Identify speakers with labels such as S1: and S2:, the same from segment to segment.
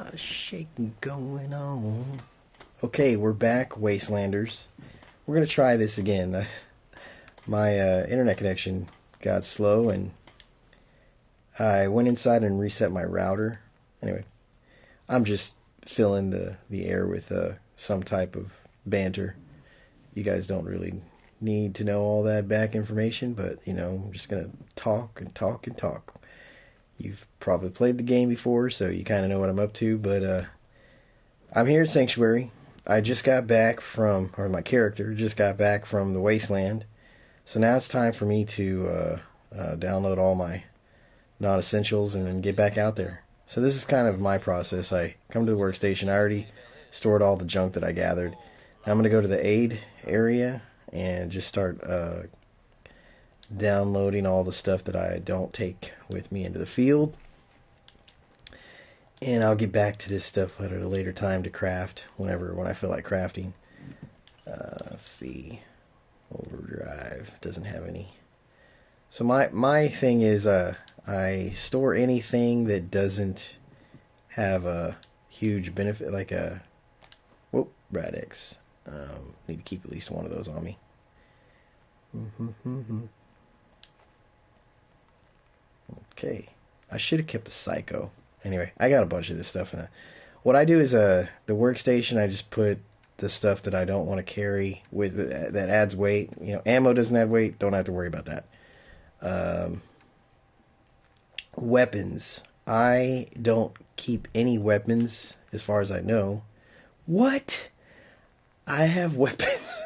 S1: lot of shaking going on. Okay, we're back, Wastelanders. We're going to try this again. My internet connection got slow, and I went inside and reset my router. Anyway, I'm just filling the air with some type of banter. You guys don't really need to know all that back information, but, I'm just going to talk and talk and talk. You've probably played the game before, so you kind of know what I'm up to, but I'm here at Sanctuary. I just got back from, or my character just got back from the Wasteland, so now it's time for me to download all my non-essentials and then get back out there. So this is kind of my process. I come to the workstation. I already stored all the junk that I gathered. Now I'm going to go to the aid area and just start downloading all the stuff that I don't take with me into the field. And I'll get back to this stuff at a later time to craft when I feel like crafting. Let's see. Overdrive doesn't have any. So my thing is I store anything that doesn't have a huge benefit, like a Rad-X. Need to keep at least one of those on me. Okay, I should have kept a Psycho. Anyway, I got a bunch of this stuff. What I do is the workstation, I just put the stuff that I don't want to carry with that adds weight. Ammo doesn't add weight. Don't have to worry about that. Weapons. I don't keep any weapons as far as I know. What? I have weapons.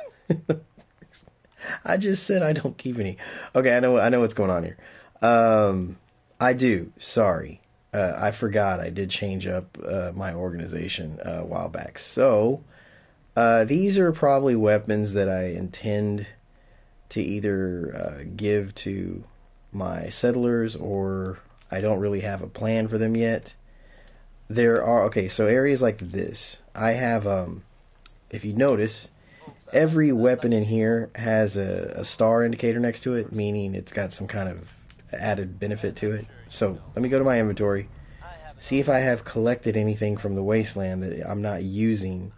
S1: I just said I don't keep any. Okay, I know what's going on here. I do. Sorry. I forgot I did change up my organization a while back. So, these are probably weapons that I intend to either give to my settlers, or I don't really have a plan for them yet. So areas like this, I have, if you notice, every weapon in here has a star indicator next to it, meaning it's got some kind of added benefit to it. So let me go to my inventory, see if I have collected anything from the Wasteland that I'm not using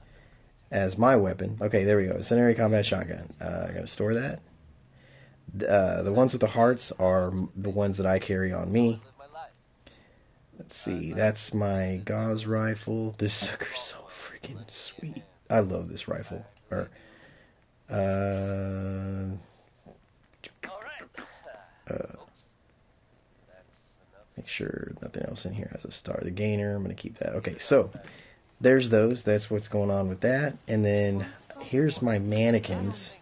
S1: as my weapon. Okay, there we go. Incendiary combat shotgun. I gotta store that. The ones with the hearts are the ones that I carry on me. Let's see. That's my Gauss rifle. This sucker's so freaking sweet. I love this rifle. Make sure nothing else in here has a star. The gainer, I'm going to keep that. Okay, so there's those. That's what's going on with that. And then here's my mannequins.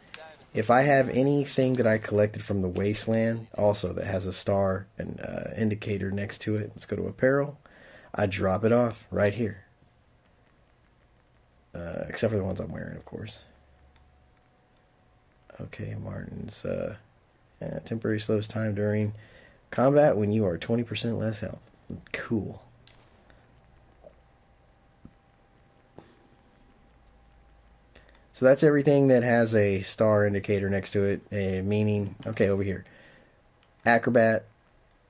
S1: If I have anything that I collected from the Wasteland, also that has a star and indicator next to it, let's go to apparel. I drop it off right here. Except for the ones I'm wearing, of course. Okay, Martin's temporary slows time during combat when you are 20% less health. Cool. So that's everything that has a star indicator next to it, meaning, okay, over here. Acrobat,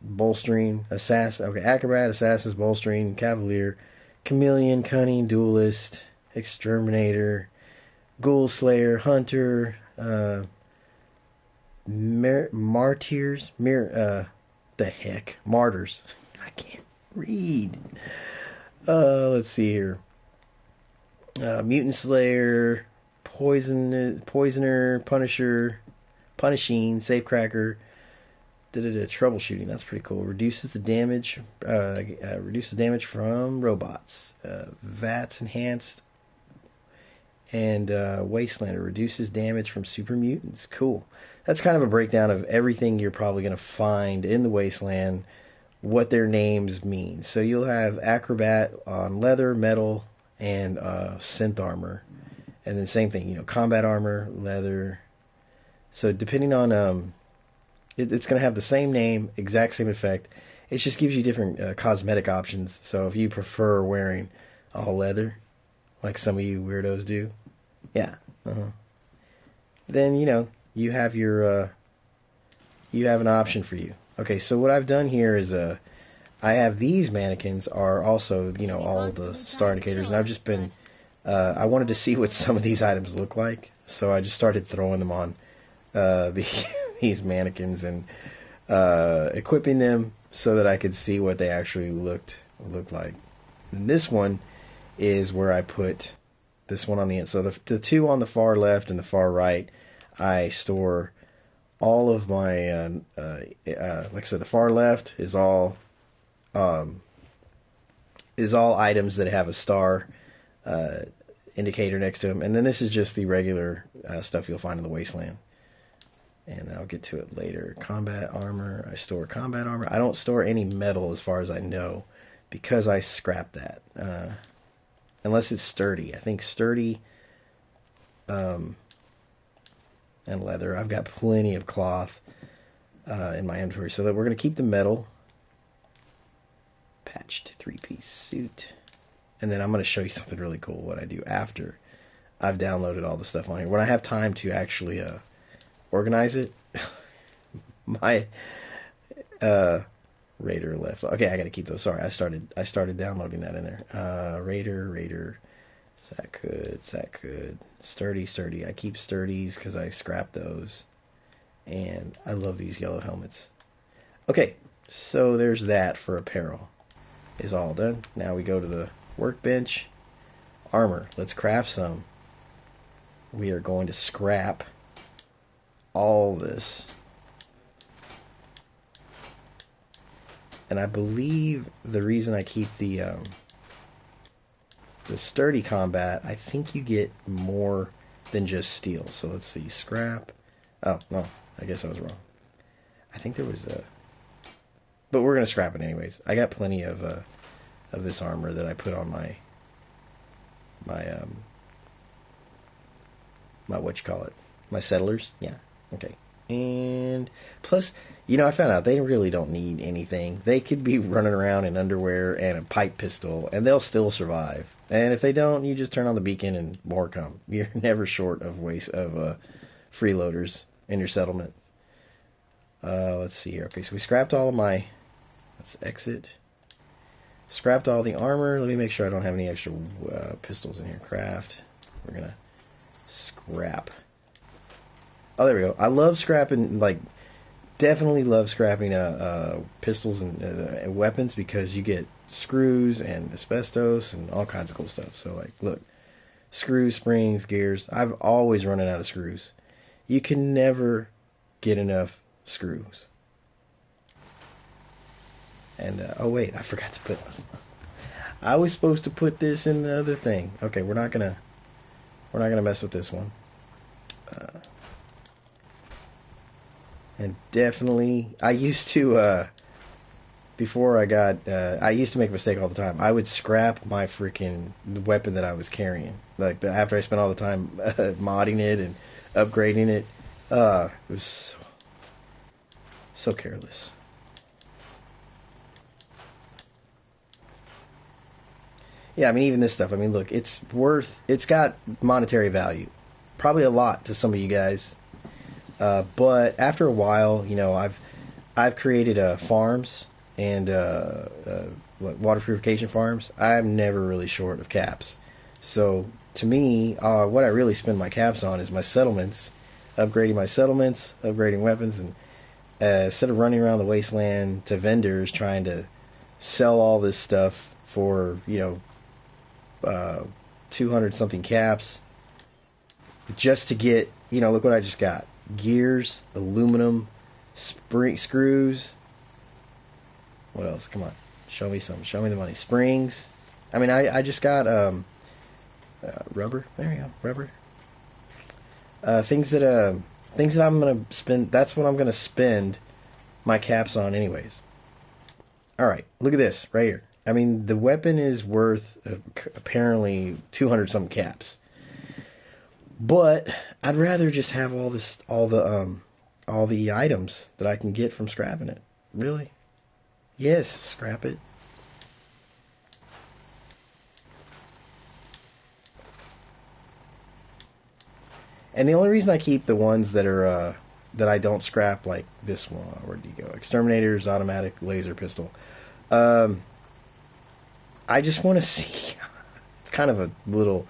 S1: bolstering, assassin. Okay, acrobat, assassin, bolstering, cavalier, chameleon, cunning, duelist, exterminator, ghoul slayer, hunter, martyrs, martyrs. I can't read. Let's see here. Mutant slayer, poisoner, punisher, punishing, safecracker, troubleshooting. That's pretty cool. Reduces damage from robots. VATS enhanced, and Wastelander reduces damage from super mutants. Cool. That's kind of a breakdown of everything you're probably going to find in the Wasteland, what their names mean. So you'll have acrobat on leather, metal, and synth armor. And then same thing, combat armor, leather. So depending on, it's going to have the same name, exact same effect. It just gives you different cosmetic options. So if you prefer wearing all leather, like some of you weirdos do, yeah, then you have you have an option for you. Okay, so what I've done here is I have these mannequins are also, all the star indicators, and I've just been, I wanted to see what some of these items look like, so I just started throwing them on the, these mannequins and equipping them so that I could see what they actually looked like. And this one is where I put this one on the end. So the two on the far left and the far right, I store all of my, like I said, the far left is all items that have a star indicator next to them, and then this is just the regular stuff you'll find in the wasteland. And I'll get to it later. Combat armor. I store combat armor. I don't store any metal as far as I know because I scrapped that. Unless it's sturdy. I think sturdy and leather. I've got plenty of cloth in my inventory. So that we're going to keep the metal. Patched 3-piece suit. And then I'm going to show you something really cool what I do after I've downloaded all the stuff on here. When I have time to actually organize it. My Raider left. Okay, I gotta keep those. Sorry, I started downloading that in there. Raider, Sack-Hood, Sturdy. I keep Sturdies because I scrap those, and I love these yellow helmets. Okay, so there's that for apparel. Is all done. Now we go to the workbench. Armor. Let's craft some. We are going to scrap all this, and I believe the reason I keep the sturdy combat, I think you get more than just steel. So let's see, scrap. Oh no, I guess I was wrong. I think there was a, but we're gonna scrap it anyways. I got plenty of this armor that I put on my what you call it, my settlers. Yeah. Okay. And plus, I found out they really don't need anything. They could be running around in underwear and a pipe pistol, and they'll still survive. And if they don't, you just turn on the beacon and more come. You're never short of freeloaders in your settlement. Let's see here. Okay, so we scrapped all of my... Let's exit. Scrapped all the armor. Let me make sure I don't have any extra pistols in here. Craft. We're going to scrap. Oh, there we go. I love scrapping, definitely love scrapping pistols and weapons because you get screws and asbestos and all kinds of cool stuff. So, look, screws, springs, gears. I've always running out of screws. You can never get enough screws. And, oh wait, I forgot to put... I was supposed to put this in the other thing. Okay, we're not gonna mess with this one. And definitely, I used to, before I used to make a mistake all the time. I would scrap my freaking weapon that I was carrying. After I spent all the time modding it and upgrading it. It was so careless. Yeah, I mean, even this stuff. I mean, look, it's got monetary value. Probably a lot to some of you guys. But after a while, I've created farms and water purification farms. I'm never really short of caps. So to me, what I really spend my caps on is my settlements, upgrading weapons, and instead of running around the wasteland to vendors trying to sell all this stuff for 200 something caps just to get, look what I just got. Gears, aluminum, screws. What else? Come on. Show me some. Show me the money. Springs. I mean, I just got rubber. There we go. Rubber. Things that I'm going to spend. That's what I'm going to spend my caps on anyways. Alright. Look at this right here. I mean, the weapon is worth apparently 200 some caps. But I'd rather just have all the items that I can get from scrapping it. Really? Yes, scrap it. And the only reason I keep the ones that are that I don't scrap, like this one, where do you go? Exterminator's automatic laser pistol. Um, I just want to see. It's kind of a little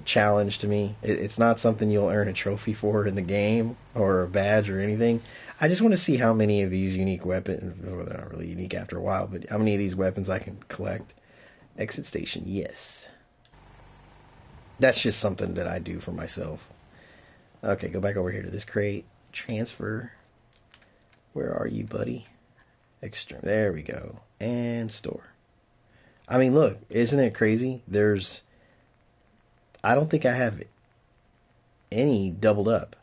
S1: challenge to me. It's not something you'll earn a trophy for in the game or a badge or anything. I just want to see how many of these unique weapons, well, they're not really unique after a while, but how many of these weapons I can collect. Exit station, yes. That's just something that I do for myself. Okay, go back over here to this crate. Transfer. Where are you, buddy? External. There we go. And store. I mean, look, isn't it crazy? I don't think I have any doubled up.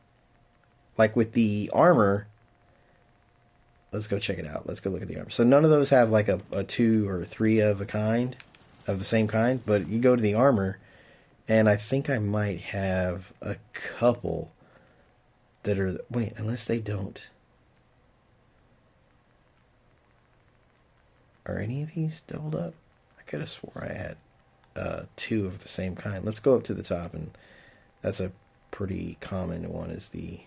S1: Like with the armor, let's go check it out. Let's go look at the armor. So none of those have like a 2 or 3 of a kind, of the same kind, but you go to the armor, and I think I might have a couple that are, wait, unless they don't. Are any of these doubled up? I could have swore I had 2 of the same kind. Let's go up to the top, and that's a pretty common one, is the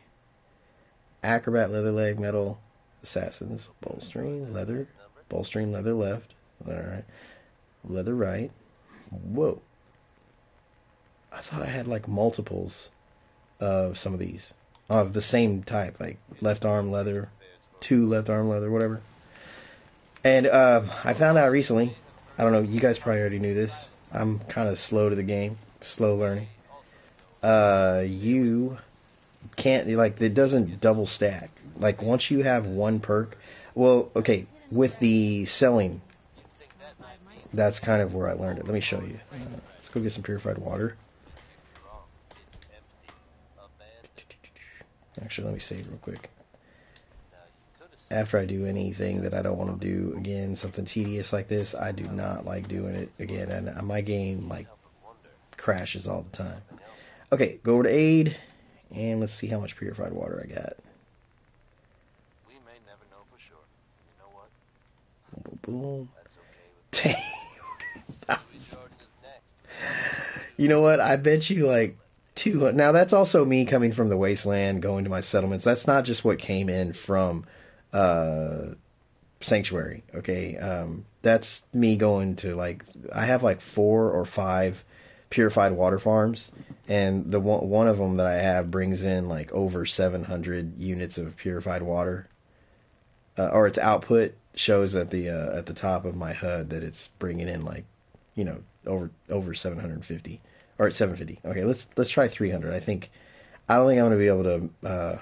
S1: Acrobat leather leg metal, Assassins, bolstering, leather left, alright, leather right. Whoa. I thought I had like multiples of some of these, of the same type, like left arm leather, 2 left arm leather, whatever. And I found out recently, I don't know, you guys probably already knew this, I'm kind of slow to the game, slow learning. You can't, like, it doesn't double stack. Like, once you have one perk, well, okay, with the selling, that's kind of where I learned it. Let me show you. Let's go get some purified water. Actually, let me save real quick. After I do anything that I don't want to do again, something tedious like this, I do not like doing it again, and my game, like, crashes all the time. Okay, go over to aid, and let's see how much purified water I got.
S2: We may never know for sure. You know what?
S1: Boom, boom.
S2: That's okay with
S1: You know what? I bet you like 200. Now that's also me coming from the wasteland, going to my settlements. That's not just what came in from Sanctuary. Okay, that's me going to, like, I have like 4 or 5 purified water farms, and the one of them that I have brings in like over 700 units of purified water, or its output shows at the top of my HUD that it's bringing in, like, you know, over 750, or at 750. Okay, let's try 300. I don't think I'm gonna be able to.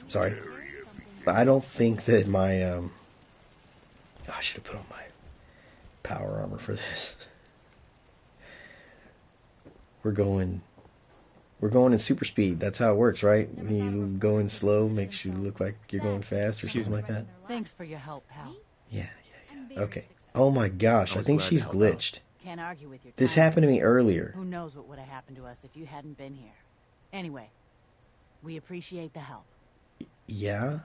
S1: Sorry, but I don't think that my I should have put on my power armor for this. We're going in super speed. That's how it works, right? You go in slow, makes you look like you're going fast or something like that.
S3: Thanks for your help, pal.
S1: Yeah. Okay. Oh my gosh, I think she's glitched.
S3: Can't argue with your
S1: This
S3: timing.
S1: happened to me earlier.
S3: Who knows what would have happened to us if you hadn't been here. Anyway, we appreciate the help.
S1: Yeah.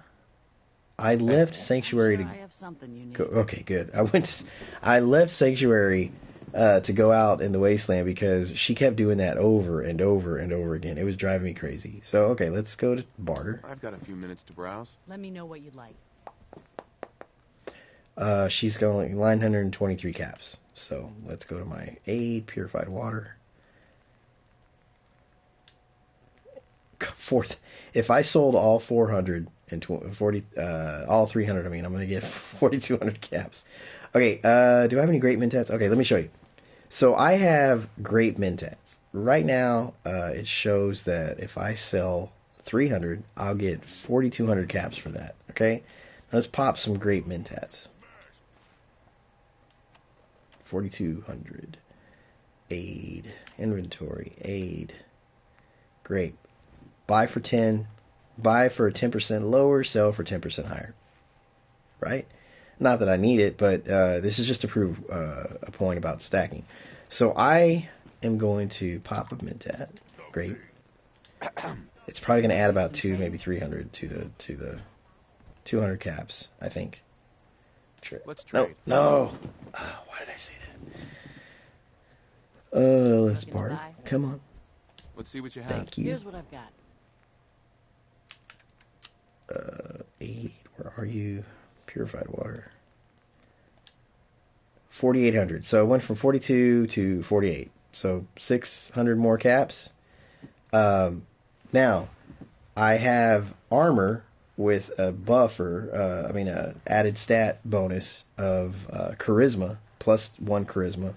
S1: I left Sanctuary
S3: I'm sure I have something you need.
S1: to go. Okay, good. I left Sanctuary to go out in the wasteland because she kept doing that over and over and over again. It was driving me crazy. So, okay, let's go to barter.
S4: I've got a few minutes to browse.
S3: Let me know what you'd like.
S1: She's going 923 caps. So, let's go to my aid, purified water. Fourth. If I sold all 440, all 300, I mean, I'm going to get 4,200 caps. Okay, do I have any great mentats? Okay, let me show you. So I have great mentats. Right now, it shows that if I sell 300, I'll get 4,200 caps for that. Okay, let's pop some great mentats. 4,200. Aid. Inventory. Aid. Great. Buy for 10. Buy for 10% lower, sell for 10% higher. Right? Not that I need it, but this is just to prove a point about stacking. So I am going to pop a mentat. Great. It's probably going to add about 2, maybe 300 to the 200 caps, I think.
S4: Let's trade.
S1: No. Oh, why did I say that? Let's barter. Come on.
S4: Let's see what you have.
S1: Thank you.
S3: Here's what I've got.
S1: Aid. Where are you? purified water. 4,800. So it went from 42 to 48. So 600 more caps. Now, I have armor with a buffer, a added stat bonus of charisma, plus 1 charisma.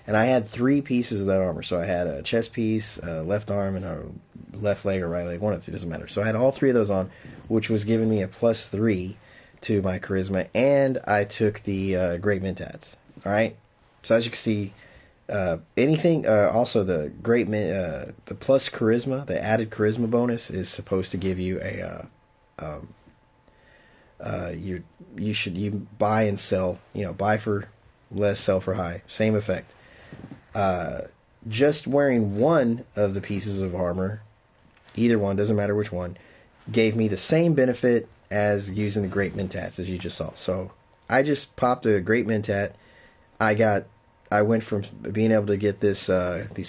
S1: And I had 3 pieces of that armor. So I had a chest piece, a left arm, and a left leg or right leg. One of the 2, doesn't matter. So I had all 3 of those on, which was giving me a plus 3 to my charisma. And I took the Great Mentats. Alright? So as you can see, also the the plus charisma, the added charisma bonus is supposed to give you you buy and sell, buy for less, sell for high, same effect. Just wearing one of the pieces of armor, either one, doesn't matter which one, gave me the same benefit as using the Great Mentats, as you just saw. So I just popped a Great Mentat. I went from being able to get these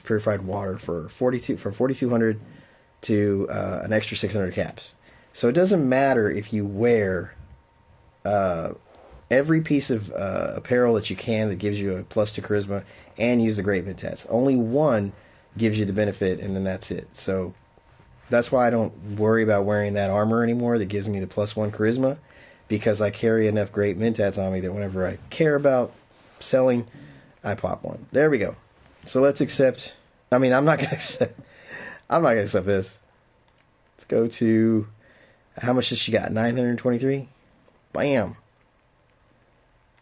S1: purified water from 4,200 to an extra 600 caps. So it doesn't matter if you wear every piece of apparel that you can that gives you a plus to charisma and use the Great Mentats. Only one gives you the benefit, and then that's it. So that's why I don't worry about wearing that armor anymore that gives me the plus 1 charisma, because I carry enough Great Mentats on me that whenever I care about selling, I pop one. There we go. So let's accept. I'm not gonna accept this. Let's go to, how much does she got? 923. Bam.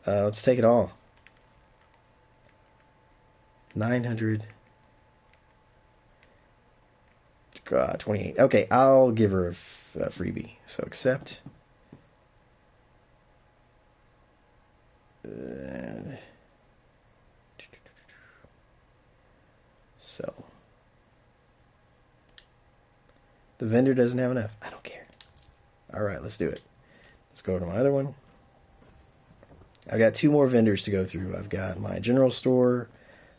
S1: Let's take it all. 900. 28. Okay, I'll give her a freebie. So accept. So the vendor doesn't have enough. I don't care. Alright, let's do it. Let's go to my other one. I've got 2 more vendors to go through. I've got my general store,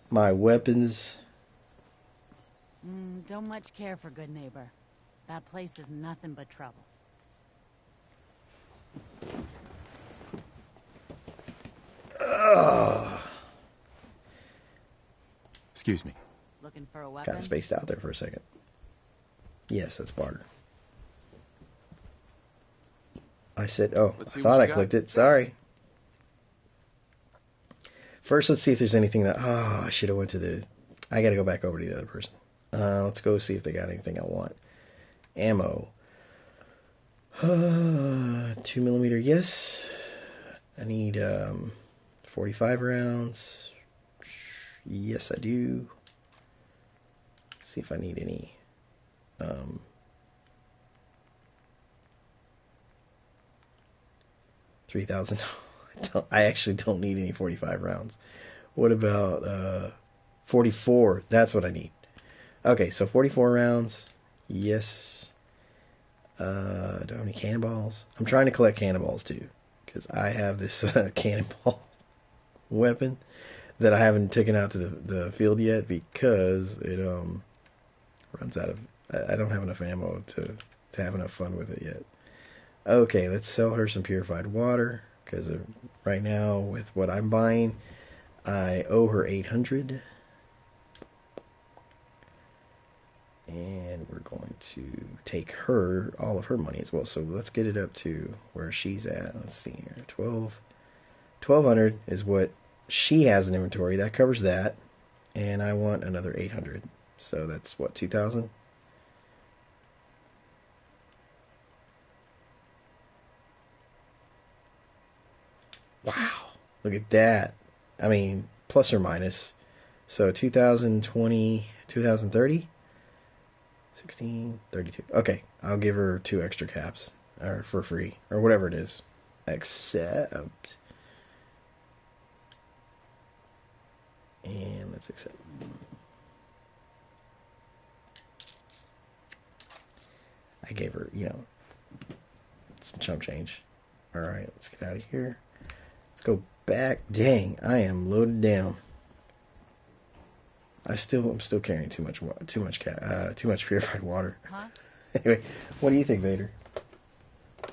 S1: my weapons.
S3: Don't much care for Good Neighbor. That place is nothing but trouble.
S1: Ugh.
S4: Excuse me.
S3: Looking for a weapon?
S1: Kind of spaced out there for a second. Yes, that's barter. I said, I thought I clicked it. Sorry. First, let's see if there's anything that... I should have went to the... I got to go back over to the other person. Let's go see if they got anything I want. Ammo. 2mm, yes. I need 45 rounds. Yes, I do. Let's see if I need any. 3,000. I actually don't need any 45 rounds. What about 44? That's what I need. Okay, so 44 rounds. Yes. Do I have any cannonballs? I'm trying to collect cannonballs too, because I have this cannonball weapon that I haven't taken out to the field yet because it runs out of... I don't have enough ammo to have enough fun with it yet. Okay, let's sell her some purified water, because right now with what I'm buying, I owe her 800. And we're going to take all of her money as well. So let's get it up to where she's at. Let's see here. 1,200 is what she has in inventory. That covers that. And I want another 800. So that's what, 2,000? Wow. Look at that. I mean, plus or minus. So 2020, 2030? 16, 32. Okay, I'll give her 2 extra caps, or for free, or whatever it is. Accept. And let's accept. I gave her, some chump change. Alright, let's get out of here. Let's go back. Dang, I am loaded down. I'm still carrying too much purified water.
S3: Huh?
S1: Anyway, what do you think, Vader?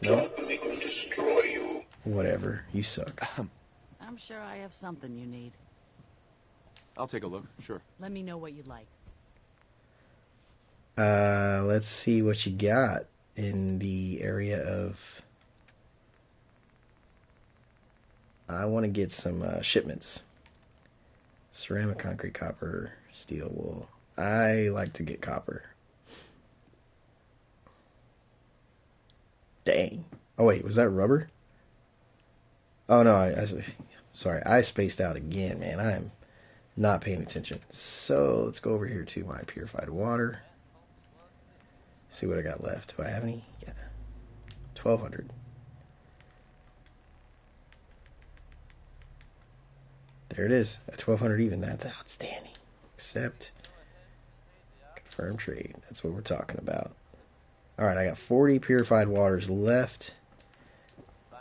S1: No?
S5: They will destroy you.
S1: Whatever. You suck.
S3: I'm sure I have something you need.
S4: I'll take a look, sure.
S3: Let me know what you'd like.
S1: Let's see what you got in the area of... I want to get some shipments. Ceramic, concrete, copper, steel, wool. I like to get copper. Dang. Oh wait, was that rubber? Oh no, sorry, I spaced out again, man. I am not paying attention. So let's go over here to my purified water. See what I got left. Do I have any? Yeah. 1,200. There it is. At 1,200 even. That's outstanding. Accept. Confirm trade. That's what we're talking about. Alright, I got 40 purified waters left.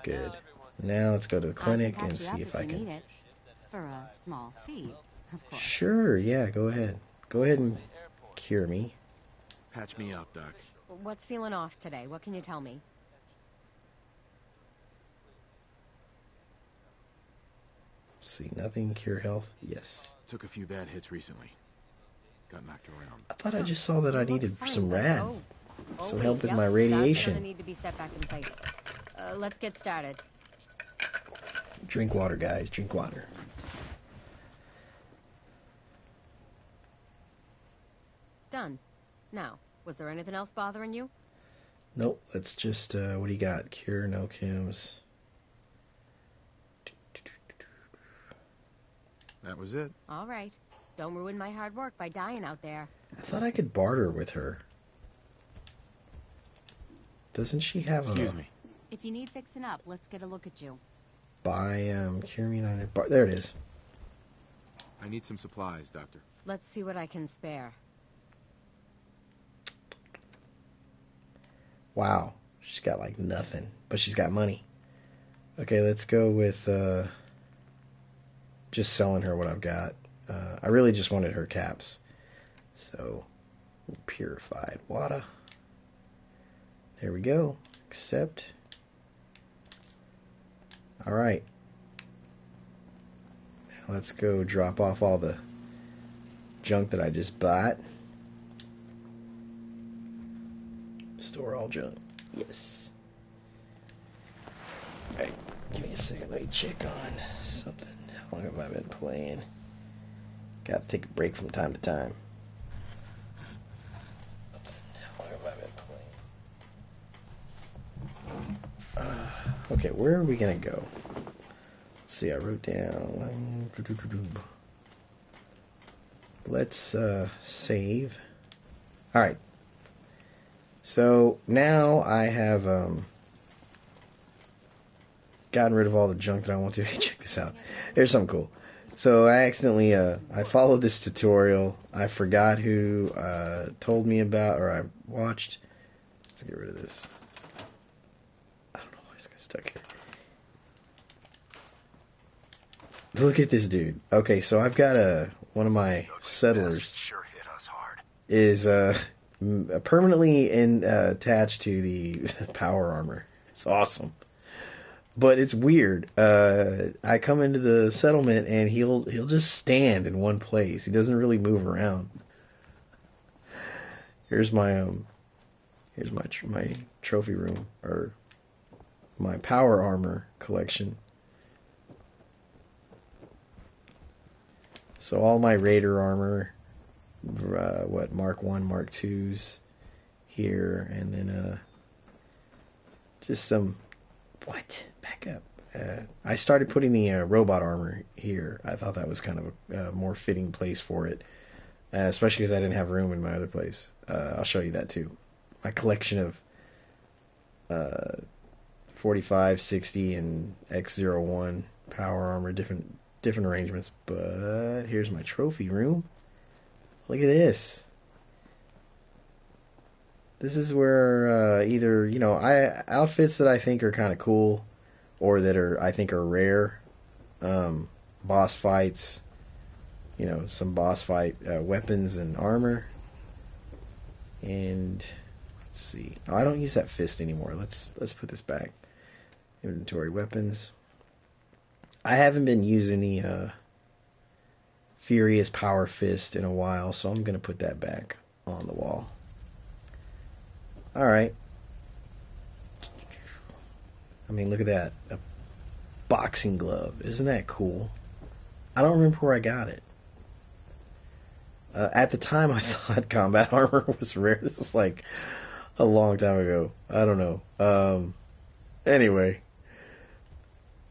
S1: Good. Now let's go to the clinic and see if I can...
S3: Need it for a small fee, of course.
S1: Sure, yeah, go ahead. Go ahead and cure me.
S4: Patch me up, Doc.
S5: What's feeling off today? What can you tell me?
S1: See, nothing. Cure health. Yes.
S4: Took a few bad hits recently. Got knocked around.
S1: I thought I just saw that I needed some rad. Some help with my
S5: That's
S1: radiation.
S5: gonna need to be set back in place. Let's get started.
S1: Drink water, guys. Drink water.
S5: Done. Now, was there anything else bothering you?
S1: Nope. Let's just, what do you got? Cure, no chems.
S4: That was it.
S5: All right. Don't ruin my hard work by dying out there.
S1: I thought I could barter with her. Doesn't she have
S4: Excuse me.
S3: If you need fixing up, let's get a look at you.
S1: buy, cure me 9 bar? There it is.
S4: I need some supplies, Doctor.
S5: Let's see what I can spare.
S1: Wow. She's got like nothing, but she's got money. Okay, let's go with just selling her what I've got. I really just wanted her caps. So, purified water. There we go. Accept. Alright. Now let's go drop off all the junk that I just bought. Store all junk. Yes. Alright, give me a second. Let me check on something. How long have I been playing? Gotta take a break from time to time. How long have I been playing? Okay, where are we gonna go? Let's see, I wrote down... Let's save. Alright. So now I have gotten rid of all the junk that I want to. Hey, check this out. Here's something cool. So I accidentally I followed this tutorial. I forgot who told me about, or I watched. Let's get rid of this. I don't know why it's stuck here. Look at this dude. Okay, so I've got one of my settlers
S2: Sure hit us hard.
S1: is permanently attached to the power armor. It's awesome. But it's weird. I come into the settlement and he'll just stand in one place. He doesn't really move around. Here's my my trophy room, or my power armor collection. So all my Raider armor, Mark 1, Mark 2s here, and then just some... What? Back up. I started putting the robot armor here. I thought that was kind of a more fitting place for it, especially because I didn't have room in my other place. I'll show you that too. My collection of 45, 60, and X01 power armor, different arrangements. But here's my trophy room. Look at this. This is where either, outfits that I think are kind of cool, or that I think are rare, boss fights, some boss fight weapons and armor. And let's see. Oh, I don't use that fist anymore. Let's put this back. Inventory weapons. I haven't been using the Furious Power Fist in a while, so I'm going to put that back on the wall. Alright. I mean, look at that. A boxing glove. Isn't that cool? I don't remember where I got it. At the time, I thought combat armor was rare. This is like a long time ago. I don't know. Anyway.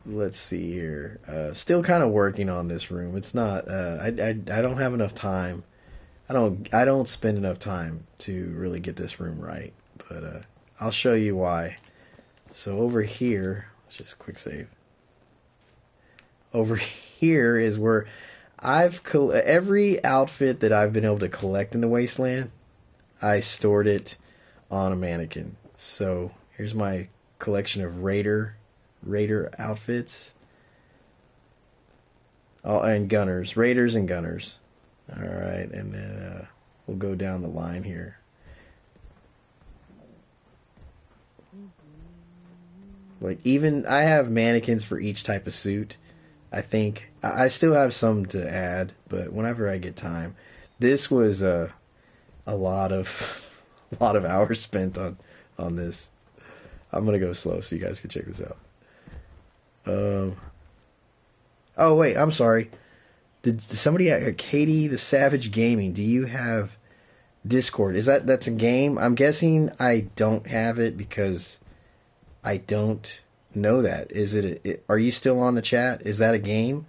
S1: Let's see here. Still kind of working on this room. It's not. I don't have enough time. I don't spend enough time to really get this room right. But I'll show you why. So over here, let's just quick save. Over here is where every outfit that I've been able to collect in the Wasteland, I stored it on a mannequin. So here's my collection of Raider outfits. Oh, and gunners. Raiders and gunners. Alright, and then we'll go down the line here. Like, even, I have mannequins for each type of suit. I think. I still have some to add, but whenever I get time. This was a lot of hours spent on this. I'm gonna go slow so you guys can check this out. Oh wait, I'm sorry. Did somebody Katie the Savage Gaming? Do you have Discord? That's a game? I'm guessing I don't have it because I don't know that. Is it? Are you still on the chat? Is that a game?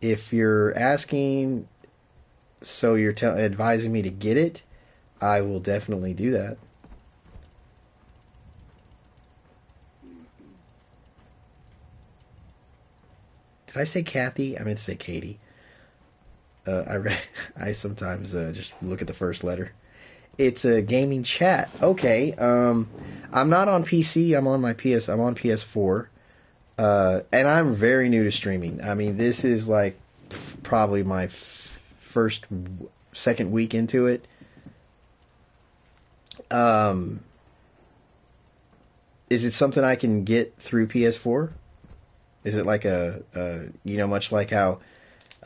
S1: If you're asking, so you're advising me to get it, I will definitely do that. Did I say Kathy? I meant to say Katie. I sometimes just look at the first letter. It's a gaming chat. Okay. I'm not on PC. I'm on PS4. And I'm very new to streaming. I mean, this is like probably my second week into it. Is it something I can get through PS4? Is it like much like how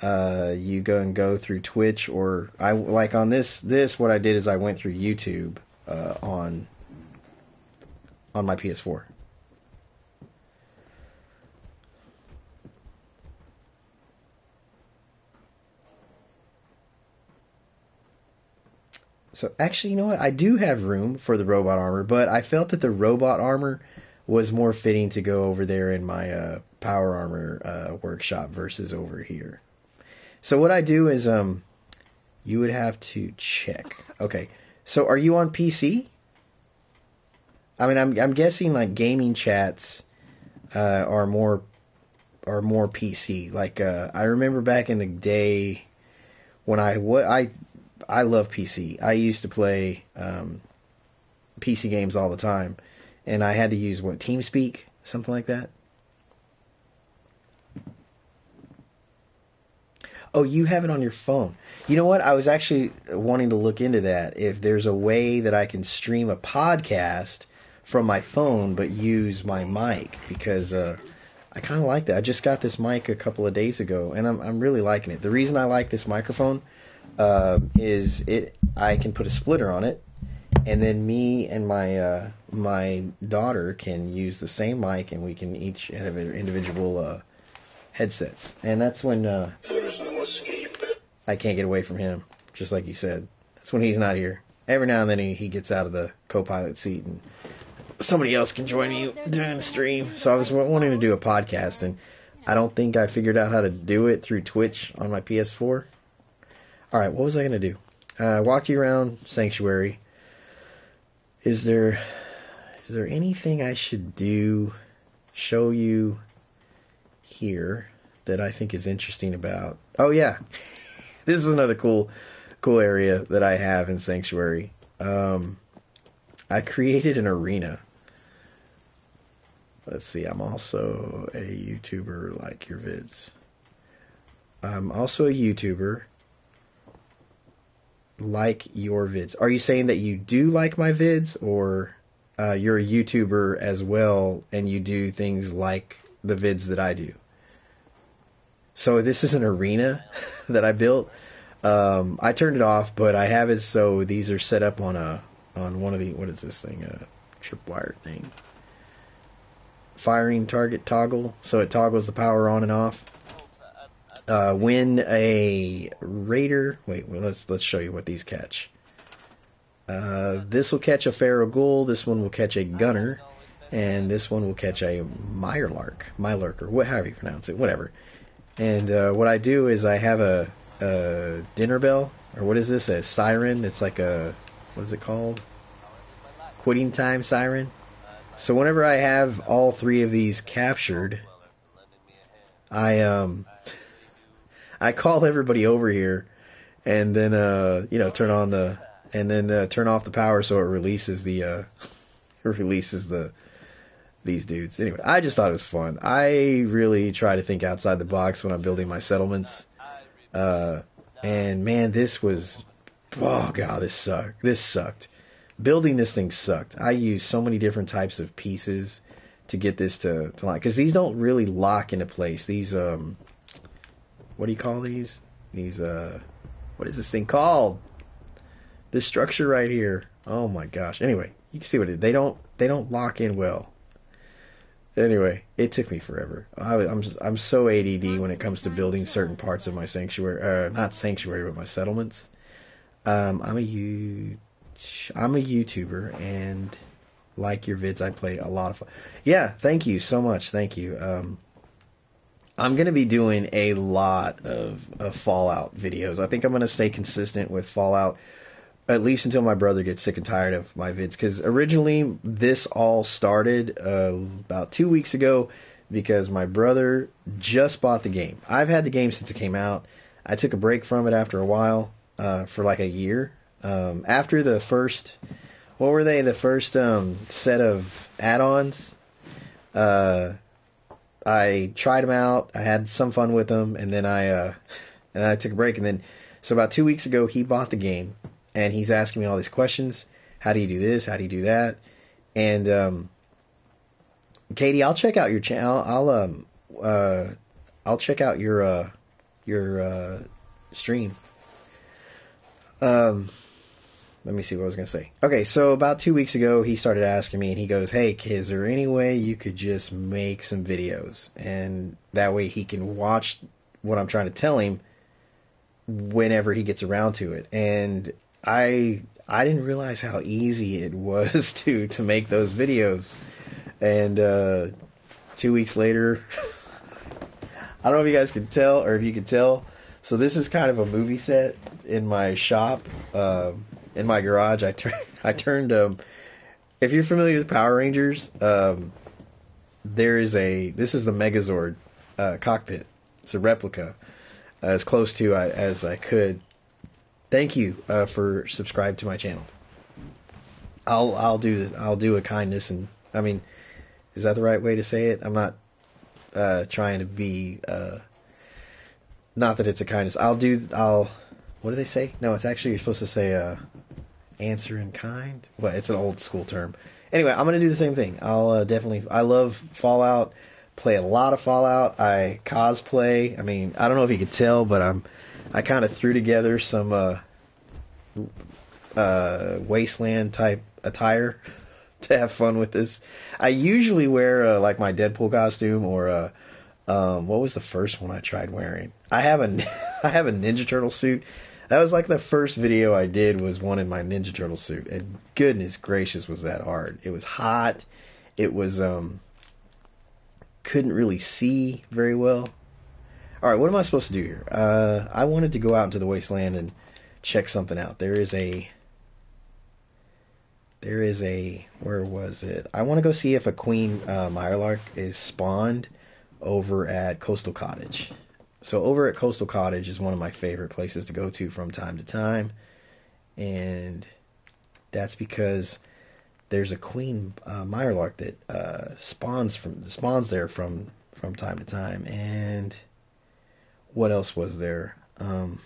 S1: you go through Twitch, or I like on this what I did is I went through YouTube on my PS4. So actually, you know what? I do have room for the robot armor, but I felt that the robot armor was more fitting to go over there in my power armor workshop versus over here. So what I do is you would have to check. Okay. So are you on PC? I mean, I'm guessing like gaming chats are more PC. Like I remember back in the day when I love PC. I used to play PC games all the time, and I had to use TeamSpeak, something like that. Oh, you have it on your phone. You know what? I was actually wanting to look into that. If there's a way that I can stream a podcast from my phone but use my mic, because I kind of like that. I just got this mic a couple of days ago, and I'm really liking it. The reason I like this microphone is I can put a splitter on it, and then me and my daughter can use the same mic, and we can each have individual headsets. And that's when I can't get away from him, just like you said. That's when he's not here. Every now and then he gets out of the co-pilot seat, and somebody else can join me during the stream. So I was wanting to do a podcast, and I don't think I figured out how to do it through Twitch on my PS4. Alright, what was I going to do? I walked you around Sanctuary. Is there anything I should show you here that I think is interesting about? Oh yeah, this is another cool area that I have in Sanctuary. I created an arena. Let's see, I'm also a YouTuber, like your vids. I'm also a YouTuber. like your vids. Are you saying that you do like my vids, or you're a YouTuber as well and you do things like the vids that I do? So this is an arena that I built. I turned it off, but I have it so these are set up on one of the, what is this thing? A tripwire thing. Firing target toggle, so it toggles the power on and off. When a raider, let's show you what these catch. This will catch a feral ghoul, this one will catch a gunner, and this one will catch a Mirelurk, or however you pronounce it, whatever. And what I do is I have a dinner bell, or what is this? A siren. It's like a, what is it called? Quitting time siren. So whenever I have all three of these captured, I call everybody over here, and then turn on the, and then turn off the power so it releases the these dudes. Anyway, I just thought it was fun. I really try to think outside the box when I'm building my settlements. And man, this was, oh god, this sucked. This sucked. Building this thing sucked. I used so many different types of pieces to get this to lock, because these don't really lock into place. These what do you call these? These what is this thing called? This structure right here. Oh my gosh. Anyway, you can see what it is. They don't lock in well. Anyway, it took me forever. I'm so ADD when it comes to building certain parts of my sanctuary, not sanctuary, but my settlements. I'm a YouTuber, and like your vids, I play a lot of fun. Yeah, thank you so much. Thank you. I'm going to be doing a lot of Fallout videos. I think I'm going to stay consistent with Fallout, at least until my brother gets sick and tired of my vids. Because originally, this all started about 2 weeks ago, because my brother just bought the game. I've had the game since it came out. I took a break from it after a while, for like a year. After the first, what were they? The first set of add-ons. I tried them out. I had some fun with them, and then I took a break. And then, so about 2 weeks ago, he bought the game, and he's asking me all these questions. How do you do this? How do you do that? And Katie, I'll check out your channel. I'll check out your stream. Let me see what I was going to say. Okay, so about 2 weeks ago, he started asking me, and he goes, hey, is there any way you could just make some videos? And that way he can watch what I'm trying to tell him whenever he gets around to it. And I didn't realize how easy it was to make those videos. And 2 weeks later, I don't know if you guys could tell, or if you could tell, so this is kind of a movie set in my shop, in my garage. I turned, if you're familiar with Power Rangers, this is the Megazord cockpit. It's a replica, as close to as I could. Thank you for subscribing to my channel. I'll do a kindness, and I mean, is that the right way to say it? I'm not trying to be. Not that it's a kindness. What do they say? No, it's actually, you're supposed to say, answer in kind. But it's an old school term. Anyway, I'm going to do the same thing. I love Fallout, play a lot of Fallout. I cosplay. I mean, I don't know if you could tell, but I kind of threw together some, wasteland type attire to have fun with this. I usually wear, like my Deadpool costume, or, what was the first one I tried wearing? I have a Ninja Turtle suit. That was like the first video I did, was one in my Ninja Turtle suit. And goodness gracious, was that hard. It was hot. It was, couldn't really see very well. Alright, what am I supposed to do here? I wanted to go out into the wasteland and check something out. There is a, where was it? I want to go see if a Queen Mirelurk is spawned over at Coastal Cottage. So over at Coastal Cottage is one of my favorite places to go to from time to time, and that's because there's a Queen Mirelurk that spawns there from time to time. And what else was there? God,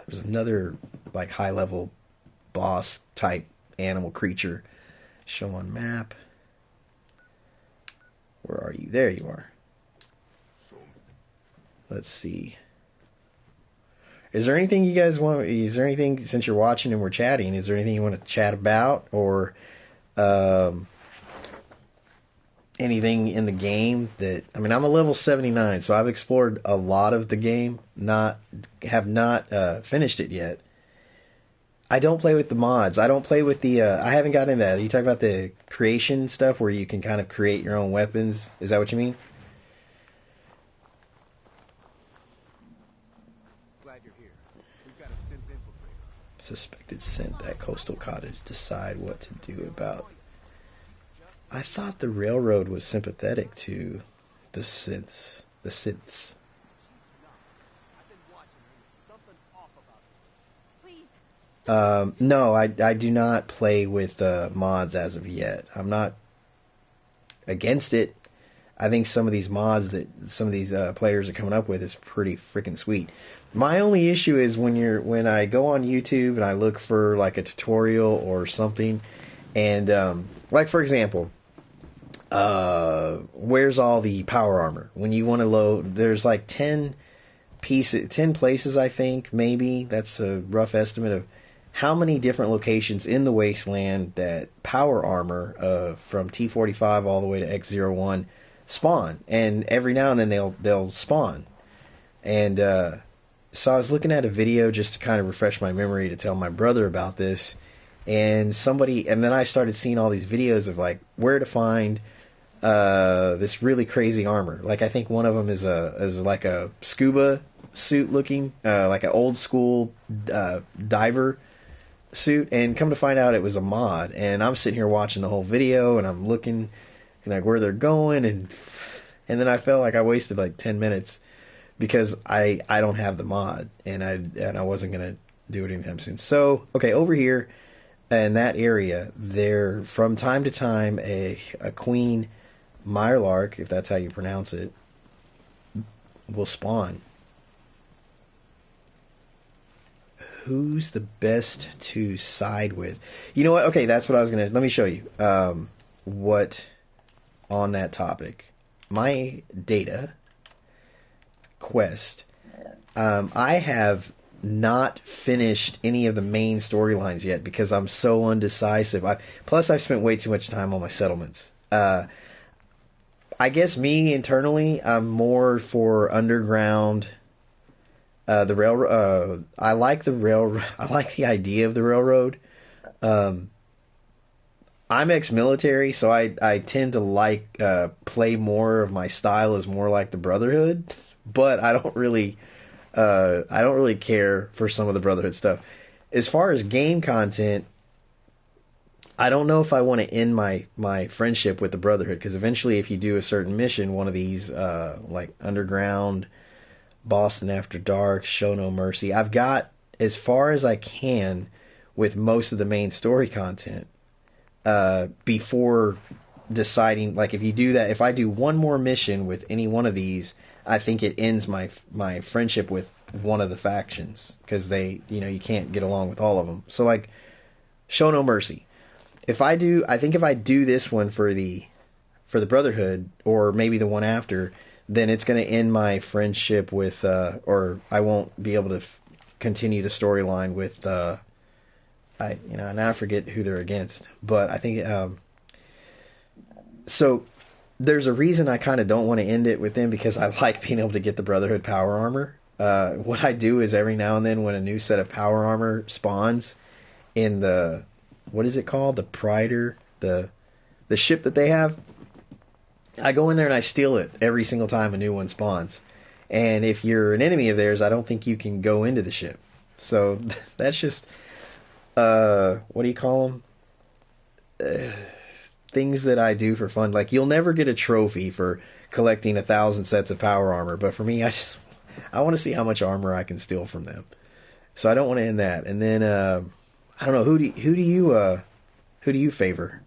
S1: There's another like high level boss type animal creature. Show on map. Where are you? There you are. Let's see. Is there anything you guys want? Is there anything, since you're watching and we're chatting, is there anything you want to chat about, or anything in the game that, I mean, I'm a level 79, so I've explored a lot of the game, have not finished it yet. I don't play with the mods. I don't play with the, I haven't gotten into that. You talk about the creation stuff where you can kind of create your own weapons. Is that what you mean?
S6: Glad you're here. We've got a synth infiltrator.
S1: Suspected synth at Coastal Cottage. Decide what to do about. I thought the railroad was sympathetic to the synths. The synths. No, I do not play with mods as of yet. I'm not against it. I think some of these mods that some of these players are coming up with is pretty freaking sweet. My only issue is when I go on YouTube and I look for like a tutorial or something, and like for example, where's all the power armor? When you want to load, there's like 10 places, I think, maybe. That's a rough estimate of how many different locations in the wasteland that power armor from T45 all the way to X01 spawn. And every now and then they'll spawn. And so I was looking at a video just to kind of refresh my memory to tell my brother about this. And then I started seeing all these videos of like where to find this really crazy armor. Like I think one of them is like a scuba suit looking, like an old school diver suit, and come to find out it was a mod. And I'm sitting here watching the whole video and I'm looking like where they're going, and then I felt like I wasted like 10 minutes because I don't have the mod, and I wasn't gonna do it anytime soon. So okay, over here in that area, there from time to time a queen Mirelurk, if that's how you pronounce it, will spawn. Who's the best to side with? You know what? Okay, that's what I was gonna. Let me show you what on that topic. My data quest. I have not finished any of the main storylines yet because I'm so undecisive. Plus, I've spent way too much time on my settlements. I guess me internally, I'm more for underground. The railroad. I like the railroad. I like the idea of the railroad. I'm ex-military, so I tend to like play more of my style is more like the Brotherhood, but I don't really care for some of the Brotherhood stuff. As far as game content, I don't know if I want to end my friendship with the Brotherhood, because eventually, if you do a certain mission, one of these like Underground, Boston After Dark, Show No Mercy, I've got as far as I can with most of the main story content before deciding, like, if you do that, if I do one more mission with any one of these, I think it ends my friendship with one of the factions, because you can't get along with all of them. So like Show No Mercy, I think if I do this one for the Brotherhood, or maybe the one after, then it's going to end my friendship with, or I won't be able to continue the storyline with, and I forget who they're against, but I think, so there's a reason I kind of don't want to end it with them, because I like being able to get the Brotherhood power armor. What I do is every now and then when a new set of power armor spawns in the, what is it called? The Prider, the ship that they have, I go in there and I steal it every single time a new one spawns. And if you're an enemy of theirs, I don't think you can go into the ship. So that's just, what do you call them? Things that I do for fun. Like, you'll never get a trophy for collecting 1,000 sets of power armor, but for me, I want to see how much armor I can steal from them. So I don't want to end that. And then, I don't know, who do you favor?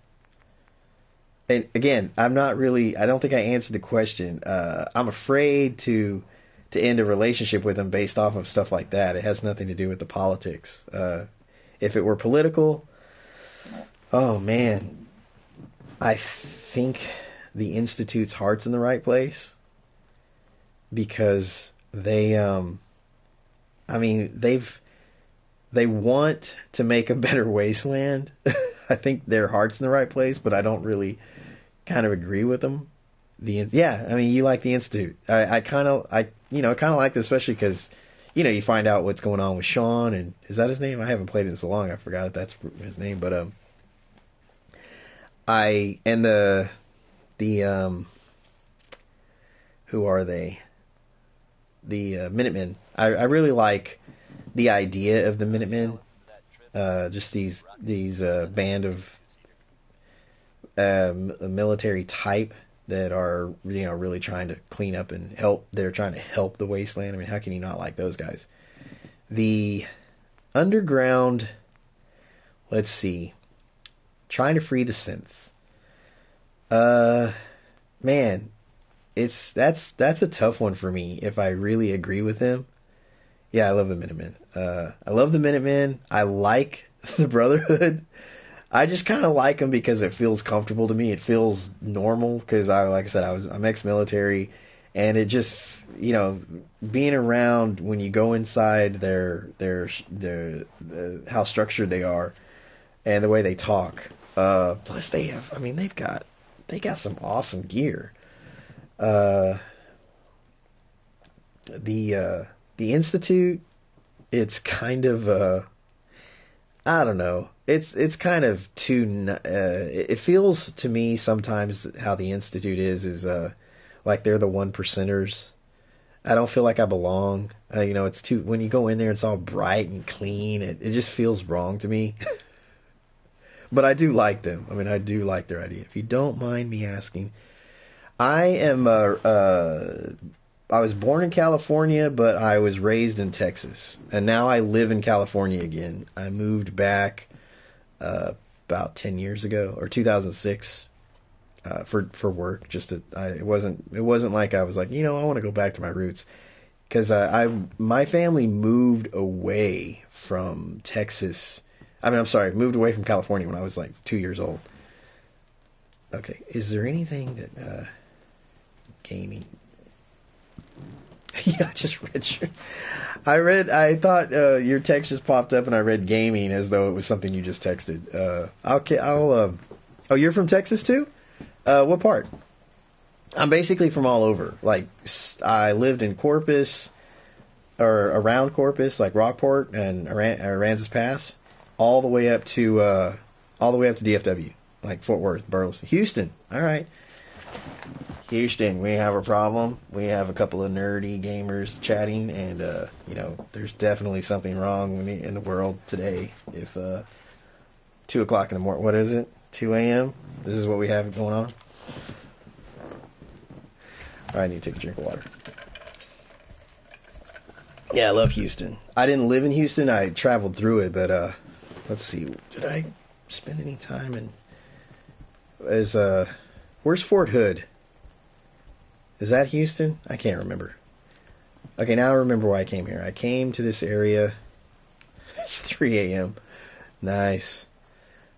S1: And again, I don't think I answered the question. I'm afraid to to end a relationship with them based off of stuff like that. It has nothing to do with the politics. If it were political, oh man, I think the Institute's heart's in the right place, because they want to make a better wasteland. I think their heart's in the right place, but I don't really kind of agree with them. You like the Institute. I kind of like this, especially because, you find out what's going on with Sean, and is that his name? I haven't played it in so long, I forgot if that's his name, but who are they? The Minutemen. I really like the idea of the Minutemen. Just these band of military type that are really trying to clean up and help. They're trying to help the wasteland. I mean, how can you not like those guys? The underground. Let's see. Trying to free the synths. Man, that's a tough one for me if I really agree with them. Yeah, I love the Minutemen. I love the Minutemen. I like the Brotherhood. I just kind of like them because it feels comfortable to me. It feels normal because I'm ex-military, and it just, being around when you go inside their how structured they are and the way they talk. Plus they got some awesome gear. The Institute, it's kind of I don't know. It's kind of too. It feels to me sometimes how the Institute is like they're the 1%ers. I don't feel like I belong. It's too, when you go in there, it's all bright and clean. It just feels wrong to me. But I do like them. I mean, I do like their idea. If you don't mind me asking, I was born in California, but I was raised in Texas, and now I live in California again. I moved back about 10 years ago, or 2006, for work. It wasn't like I was like, I want to go back to my roots, because my family moved away from Texas. Moved away from California when I was like 2 years old. Okay, is there anything that gaming? Yeah, I just read. I thought your text just popped up, and I read gaming as though it was something you just texted. Okay, oh, you're from Texas too? What part? I'm basically from all over. Like, I lived in Corpus, or around Corpus, like Rockport and Aransas Pass, all the way up to DFW, like Fort Worth, Burleson, Houston. All right. Houston, we have a problem. We have a couple of nerdy gamers chatting, and there's definitely something wrong in the world today. If 2 o'clock in the morning, what is it? 2 a.m. This is what we have going on. I need to take a drink of water. Yeah, I love Houston. I didn't live in Houston. I traveled through it, but let's see. Did I spend any time in? Where's Fort Hood? Is that Houston? I can't remember. Okay, now I remember why I came here. I came to this area. It's 3 a.m. Nice.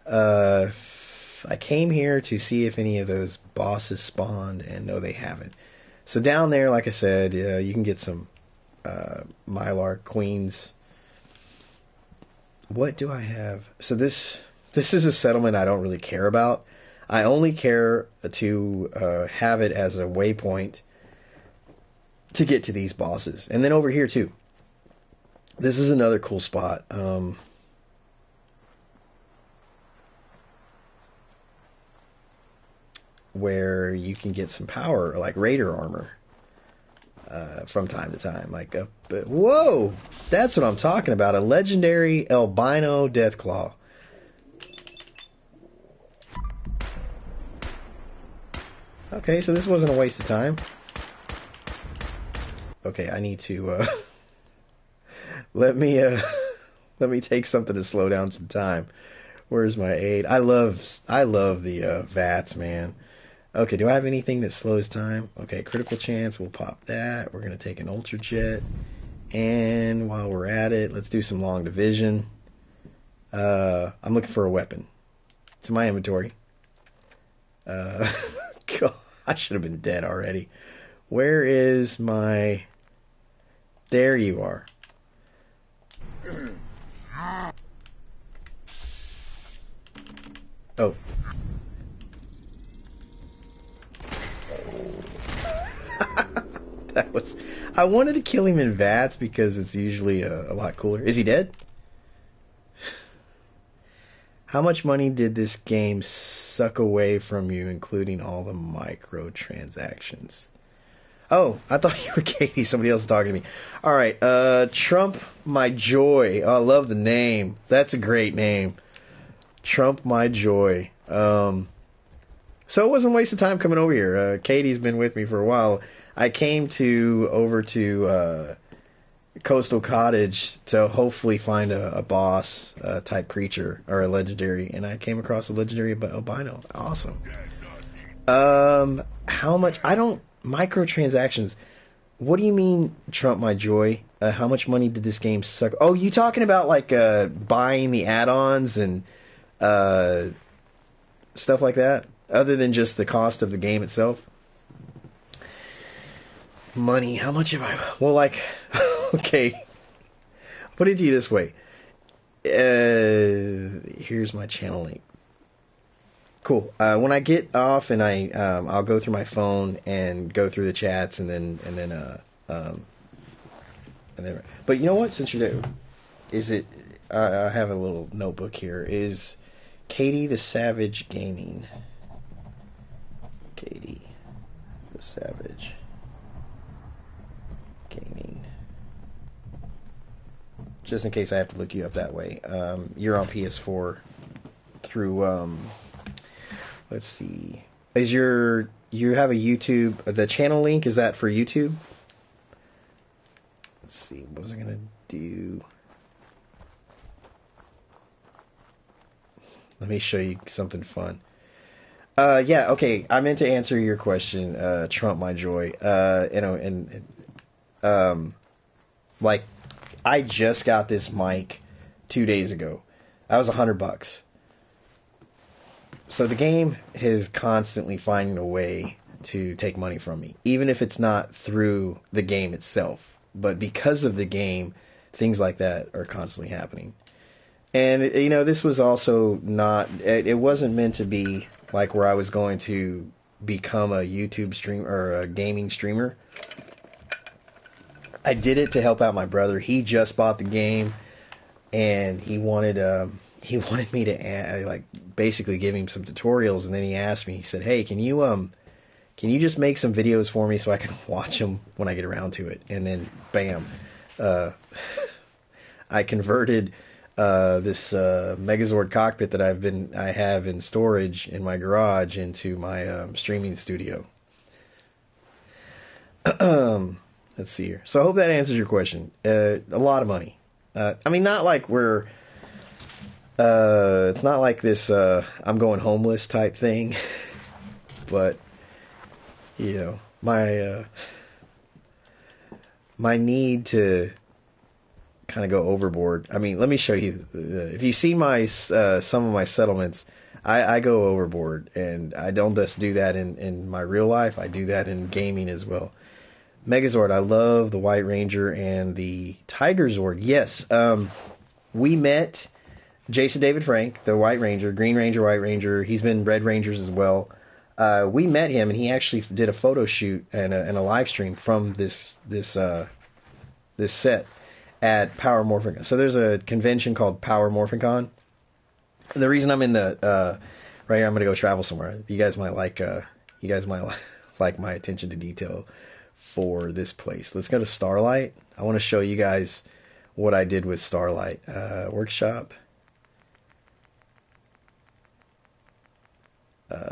S1: I came here to see if any of those bosses spawned, and no, they haven't. So down there, like I said, you can get some Mylar Queens. What do I have? So this is a settlement I don't really care about. I only care to have it as a waypoint to get to these bosses. And then over here, too. This is another cool spot. Where you can get some power, like Raider armor, from time to time. Whoa! That's what I'm talking about. A legendary albino Deathclaw. Okay, so this wasn't a waste of time. Okay, I need to let me take something to slow down some time. Where's my aid? I love the VATS, man. Okay, do I have anything that slows time? Okay, critical chance, we'll pop that. We're going to take an Ultra Jet. And while we're at it, let's do some long division. I'm looking for a weapon. It's in my inventory. God, I should have been dead already. Where is my... There you are. Oh. That was... I wanted to kill him in VATS because it's usually a lot cooler. Is he dead? How much money did this game suck away from you, including all the microtransactions? Oh, I thought you were Katie. Somebody else talking to me. All right, Trump My Joy. Oh, I love the name. That's a great name. Trump My Joy. So it wasn't a waste of time coming over here. Katie's been with me for a while. I came over to Coastal Cottage to hopefully find a boss type creature or a legendary, and I came across a legendary albino. Awesome. How much? I don't... Microtransactions. What do you mean, Trump My Joy? How much money did this game suck? Oh, you talking about like buying the add-ons and stuff like that? Other than just the cost of the game itself? Money. How much have I... Well, like... Okay. I'll put it to you this way. Here's my channel link. Cool. When I get off and I'll go through my phone and go through the chats and then. But you know what? Since you're there, is it? I have a little notebook here. Is Katie the Savage Gaming? Katie the Savage Gaming. Just in case I have to look you up that way. You're on PS4 through. Let's see. You have a YouTube, the channel link, is that for YouTube? Let's see, what was I going to do? Let me show you something fun. Yeah, okay, I meant to answer your question, Trump My Joy. Like, I just got this mic 2 days ago. That was $100. So the game is constantly finding a way to take money from me, even if it's not through the game itself. But because of the game, things like that are constantly happening. And, this was also not... It wasn't meant to be like where I was going to become a YouTube streamer or a gaming streamer. I did it to help out my brother. He just bought the game, and he wanted me to basically give him some tutorials, and then he asked me. He said, "Hey, can you just make some videos for me so I can watch them when I get around to it?" And then, bam, I converted this Megazord cockpit that I have in storage in my garage into my streaming studio. Let's see here. So I hope that answers your question. A lot of money. I mean, not like we're... it's not like this I'm going homeless type thing, but my need to kind of go overboard. I mean, let me show you. If you see my some of my settlements, I go overboard, and I don't just do that in my real life. I do that in gaming as well. Megazord, I love the White Ranger and the Tiger Zord. Yes, we met Jason David Frank, the White Ranger, Green Ranger, White Ranger. He's been Red Rangers as well. We met him, and he actually did a photo shoot and a live stream from this set at Power Morphing. So there's a convention called Power Morphing Con. And the reason I'm in the right here, I'm going to go travel somewhere. You guys might like my attention to detail for this place. Let's go to Starlight. I want to show you guys what I did with Starlight. Workshop.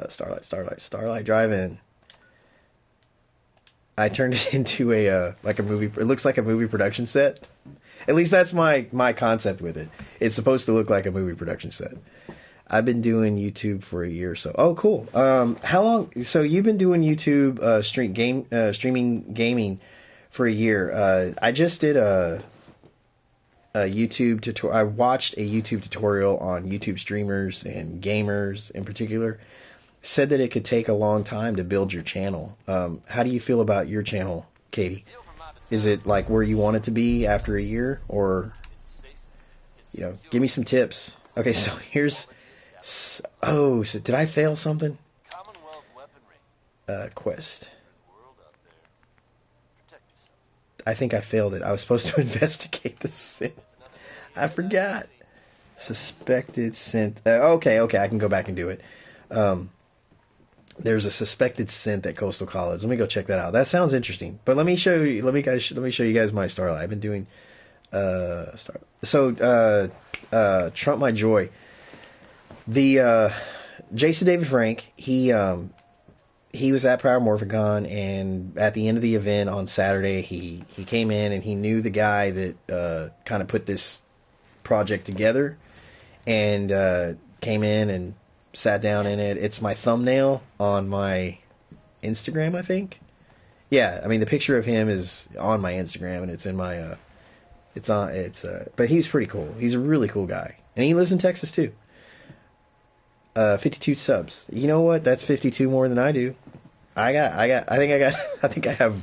S1: Starlight Drive-In. I turned it into a movie. It looks like a movie production set. At least that's my concept with it. It's supposed to look like a movie production set. I've been doing YouTube for a year or so. Oh, cool. How long? So you've been doing YouTube streaming gaming for a year. I just did a YouTube tutorial. I watched a YouTube tutorial on YouTube streamers and gamers in particular. Said that it could take a long time to build your channel. How do you feel about your channel, Katie? Is it like where you want it to be after a year, or give me some tips. Okay, so here's. Oh, so did I fail something?
S2: Commonwealth weaponry.
S1: Quest.
S2: World out there. Protect yourself.
S1: I think I failed it. I was supposed to investigate the synth. I forgot. Suspected synth. Okay, I can go back and do it. There's a suspected synth at Coastal College. Let me go check that out. That sounds interesting. But let me show you guys my Starlight. I've been doing Trump My Joy. The Jason David Frank, he was at Proud Morphicon, and at the end of the event on Saturday, he came in and he knew the guy that kind of put this project together, and came in and sat down in it. It's my thumbnail on my Instagram, I think. Yeah, I mean the picture of him is on my Instagram, and it's in my but he's pretty cool. He's a really cool guy, and he lives in Texas too. 52 subs. You know what? That's 52 more than I do. I think I have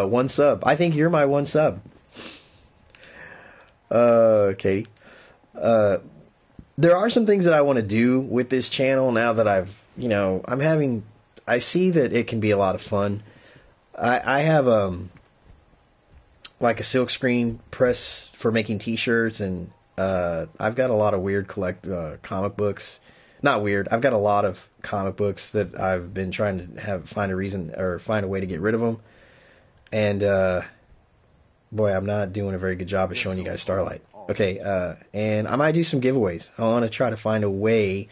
S1: one sub. I think you're my one sub. Katie. There are some things that I want to do with this channel now that I see that it can be a lot of fun. I have like a silkscreen press for making t-shirts, and I've got a lot of weird comic books. Not weird. I've got a lot of comic books that I've been trying to find a way to get rid of them. And boy, I'm not doing a very good job of showing you guys Starlight. Okay, and I might do some giveaways. I want to try to find a way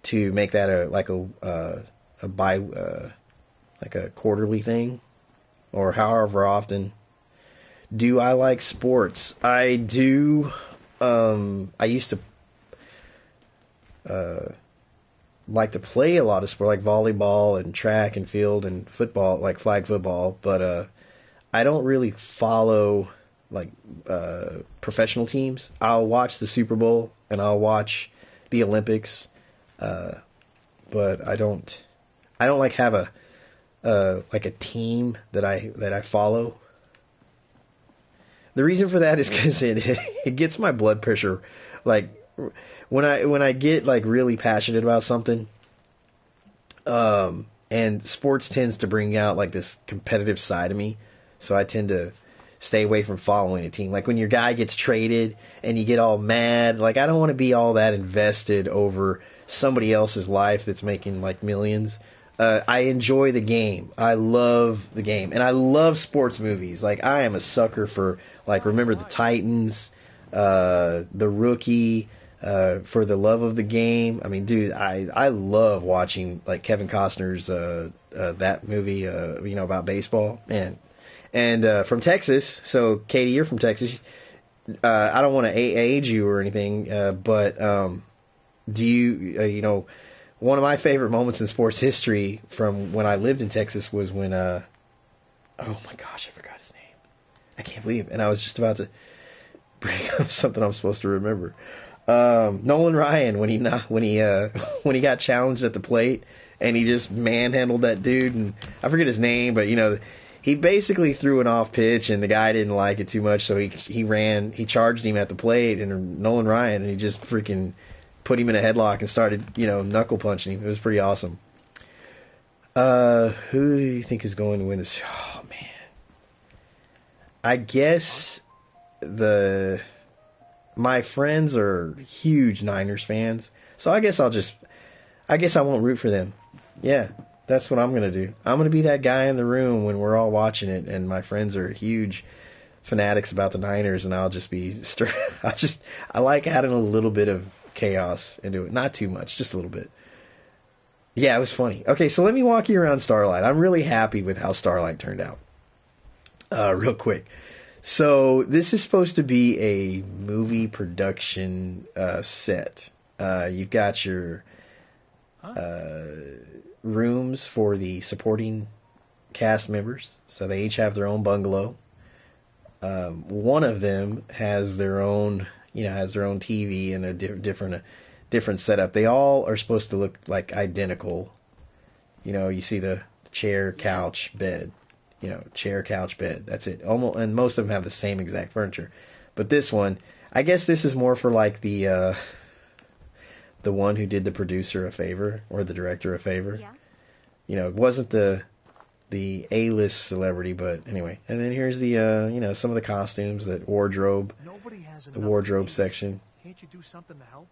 S1: to make that a quarterly thing, or however often. Do I like sports? I do. I used to like to play a lot of sport, like volleyball and track and field and football, like flag football, but I don't really follow professional teams. I'll watch the Super Bowl and I'll watch the Olympics, but I don't have a team that I follow. The reason for that is because it gets my blood pressure, like when I get like really passionate about something, and sports tends to bring out like this competitive side of me, so I tend to stay away from following a team. Like when your guy gets traded and you get all mad, like I don't want to be all that invested over somebody else's life that's making like millions. I enjoy the game. I love the game, and I love sports movies. Like I am a sucker for like Remember the Titans, The Rookie, For the Love of the Game. I mean, dude, I love watching like Kevin Costner's that movie, about baseball, man. And from Texas, so Katie, you're from Texas. I don't want to age you or anything, but do you, one of my favorite moments in sports history from when I lived in Texas was when, oh my gosh, I forgot his name. I can't believe it. And I was just about to bring up something I'm supposed to remember. Nolan Ryan, when he got challenged at the plate and he just manhandled that dude, and I forget his name, but he basically threw an off pitch and the guy didn't like it too much, so he charged him at the plate, and Nolan Ryan, and he just freaking put him in a headlock and started, knuckle punching him. It was pretty awesome. Who do you think is going to win this? Oh man. I guess my friends are huge Niners fans, so I guess I won't root for them. Yeah, that's what I'm going to do. I'm going to be that guy in the room when we're all watching it and my friends are huge fanatics about the Niners, and I'll just be I like adding a little bit of chaos into it. Not too much, just a little bit. Yeah, it was funny. Okay, so let me walk you around Starlight. I'm really happy with how Starlight turned out. Real quick. So this is supposed to be a movie production set. You've got your rooms for the supporting cast members, so they each have their own bungalow. One of them has their own, TV and a different setup. They all are supposed to look like identical. You see the chair, couch, bed. Chair, couch, bed. That's it. Almost, and most of them have the same exact furniture. But this one, I guess this is more for like the one who did the producer a favor or the director a favor.
S5: Yeah.
S1: It wasn't the A-list celebrity, but anyway. And then here's the some of the costumes, the wardrobe section.
S6: Can't you do something to help?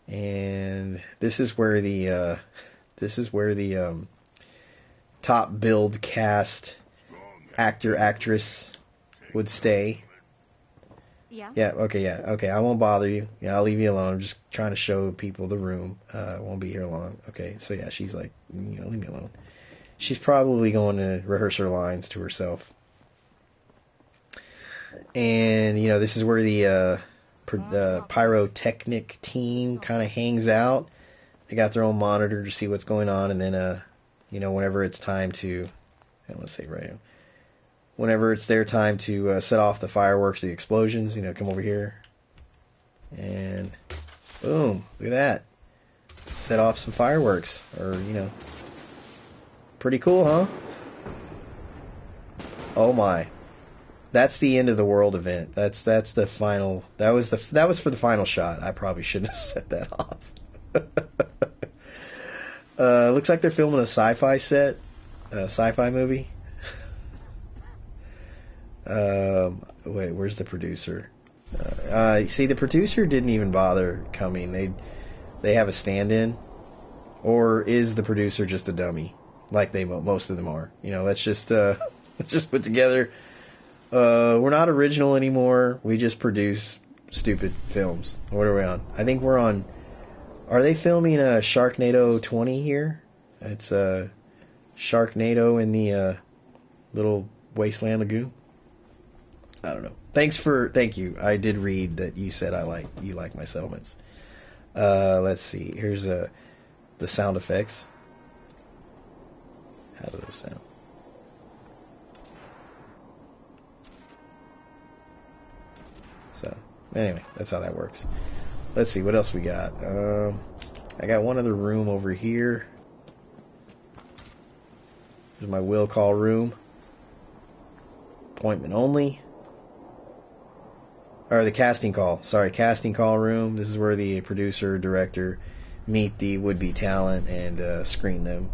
S1: And this is where the top billed cast actor actress would stay.
S5: Yeah.
S1: Yeah. Okay. I won't bother you. Yeah, I'll leave you alone. I'm just trying to show people the room. I won't be here long. Okay. So yeah, she's like, leave me alone. She's probably going to rehearse her lines to herself. And this is where the pyrotechnic team kind of hangs out. They got their own monitor to see what's going on, and then whenever it's time to, let's say right now, whenever it's their time to set off the fireworks, the explosions, come over here, and boom, look at that, set off some fireworks, or pretty cool, huh? Oh my. That's the end of the world event. That's the final. That was for the final shot. I probably shouldn't have set that off. Looks like they're filming a sci-fi set, a sci-fi movie. Wait, where's the producer? See, the producer didn't even bother coming. They have a stand-in, or is the producer just a dummy, like most of them are? Let's just put together. We're not original anymore. We just produce stupid films. What are we on? I think we're on. Are they filming a Sharknado 20 here? It's a Sharknado in the little wasteland lagoon. I don't know. Thank you. I did read that you said you like my settlements. Let's see. Here's the sound effects. How do those sound? So, anyway, that's how that works. Let's see, what else we got? I got one other room over here. There's my will call room. Appointment only. Or the casting call. Sorry, casting call room. This is where the producer, director meet the would-be talent and screen them.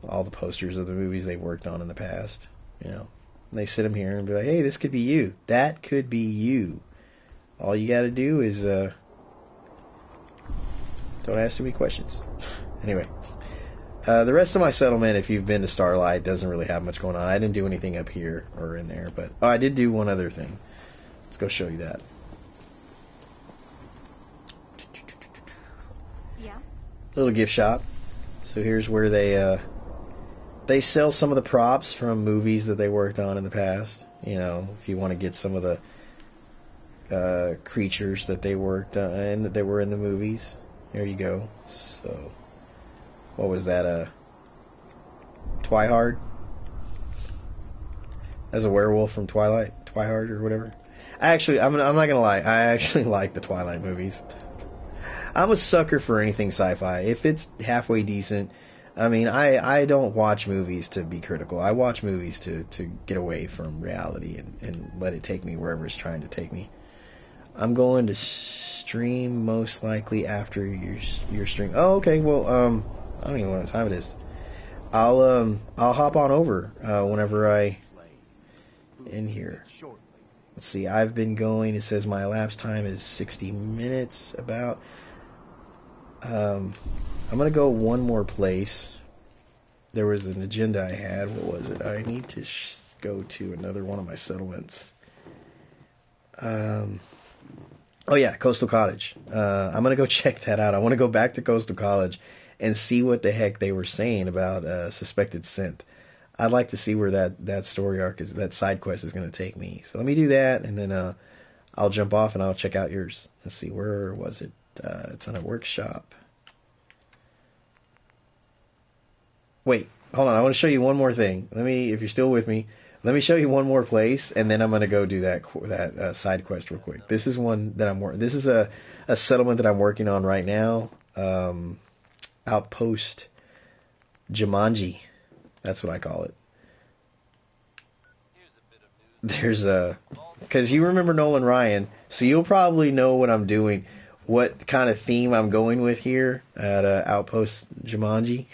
S1: All the posters of the movies they've worked on in the past. And they sit them here and be like, hey, this could be you. That could be you. All you got to do is don't ask too many questions. Anyway, the rest of my settlement, if you've been to Starlight, doesn't really have much going on. I didn't do anything up here or in there, but I did do one other thing. Let's go show you that.
S5: Yeah.
S1: Little gift shop. So here's where they sell some of the props from movies that they worked on in the past. If you want to get some of the creatures that they worked on and that they were in the movies, there you go. So, what was that? Twihard? As a werewolf from Twihard or whatever. I'm not gonna lie. I actually like the Twilight movies. I'm a sucker for anything sci-fi. If it's halfway decent. I don't watch movies to be critical. I watch movies to get away from reality and let it take me wherever it's trying to take me. I'm going to stream most likely after your stream. Oh, okay. Well, I don't even know what time it is. I'll hop on over whenever I in here. Let's see. I've been going. It says my elapsed time is 60 minutes. About. I'm going to go one more place. There was an agenda I had. What was it? I need to go to another one of my settlements. Oh yeah, Coastal Cottage. I'm going to go check that out. I want to go back to Coastal College and see what the heck they were saying about suspected synth. I'd like to see where that story arc is, that side quest is going to take me. So let me do that, and then I'll jump off and I'll check out yours. Let's see, where was it? It's on a workshop. Wait, hold on. I want to show you one more thing. If you're still with me, let me show you one more place, and then I'm going to go do that side quest real quick. This is one that This is a settlement that I'm working on right now. Outpost Jumanji. That's what I call it. There's because you remember Nolan Ryan, so you'll probably know what I'm doing, what kind of theme I'm going with here at Outpost Jumanji.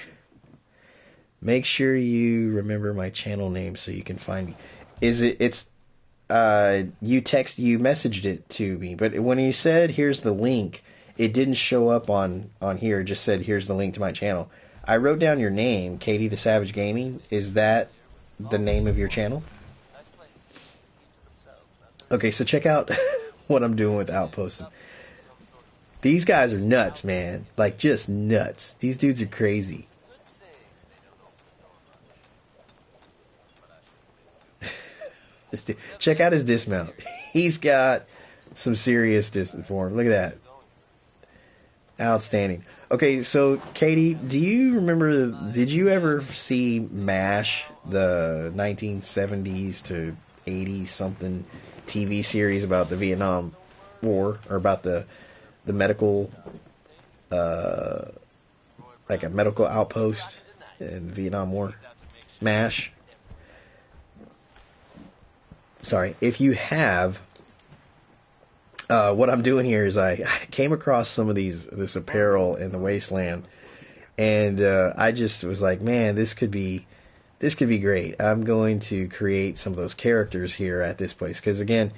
S1: Make sure you remember my channel name so you can find me. You messaged it to me, but when you said here's the link, it didn't show up on here. It just said here's the link to my channel. I wrote down your name, Katie the Savage Gaming. Is that the name of your channel? Okay, so check out what I'm doing with Outpost. These guys are nuts, man. Like, just nuts. These dudes are crazy. Check out his dismount. He's got some serious dismount for him. Look at that. Outstanding. Okay, so Katie, do you remember, did you ever see MASH, the 1970s to 80 something TV series about the Vietnam War, or about the medical, like a medical outpost in the Vietnam War? MASH. Sorry, if you have, what I'm doing here is I came across some of this apparel in the wasteland, and I just was like, man, this could be great. I'm going to create some of those characters here at this place, because again,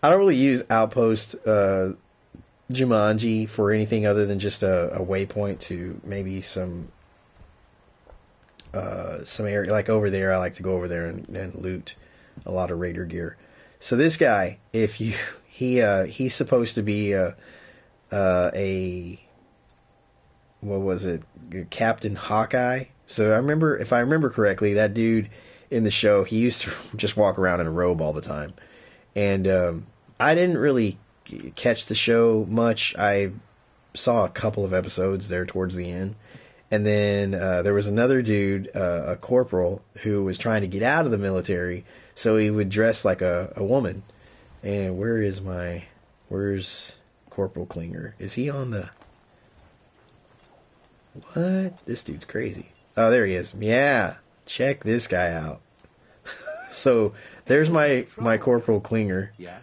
S1: I don't really use Outpost Jumanji for anything other than just a waypoint to maybe some area, like over there. I like to go over there and loot a lot of Raider gear. So this guy, he's supposed to be a what was it, Captain Hawkeye. So if I remember correctly, that dude in the show, he used to just walk around in a robe all the time. And I didn't really catch the show much. I saw a couple of episodes there towards the end. And then there was another dude, a corporal, who was trying to get out of the military, so he would dress like a woman. And where's Corporal Klinger? Is he on the... What? This dude's crazy. Oh, there he is. Yeah, check this guy out. So there's my Corporal Klinger.
S6: Yeah.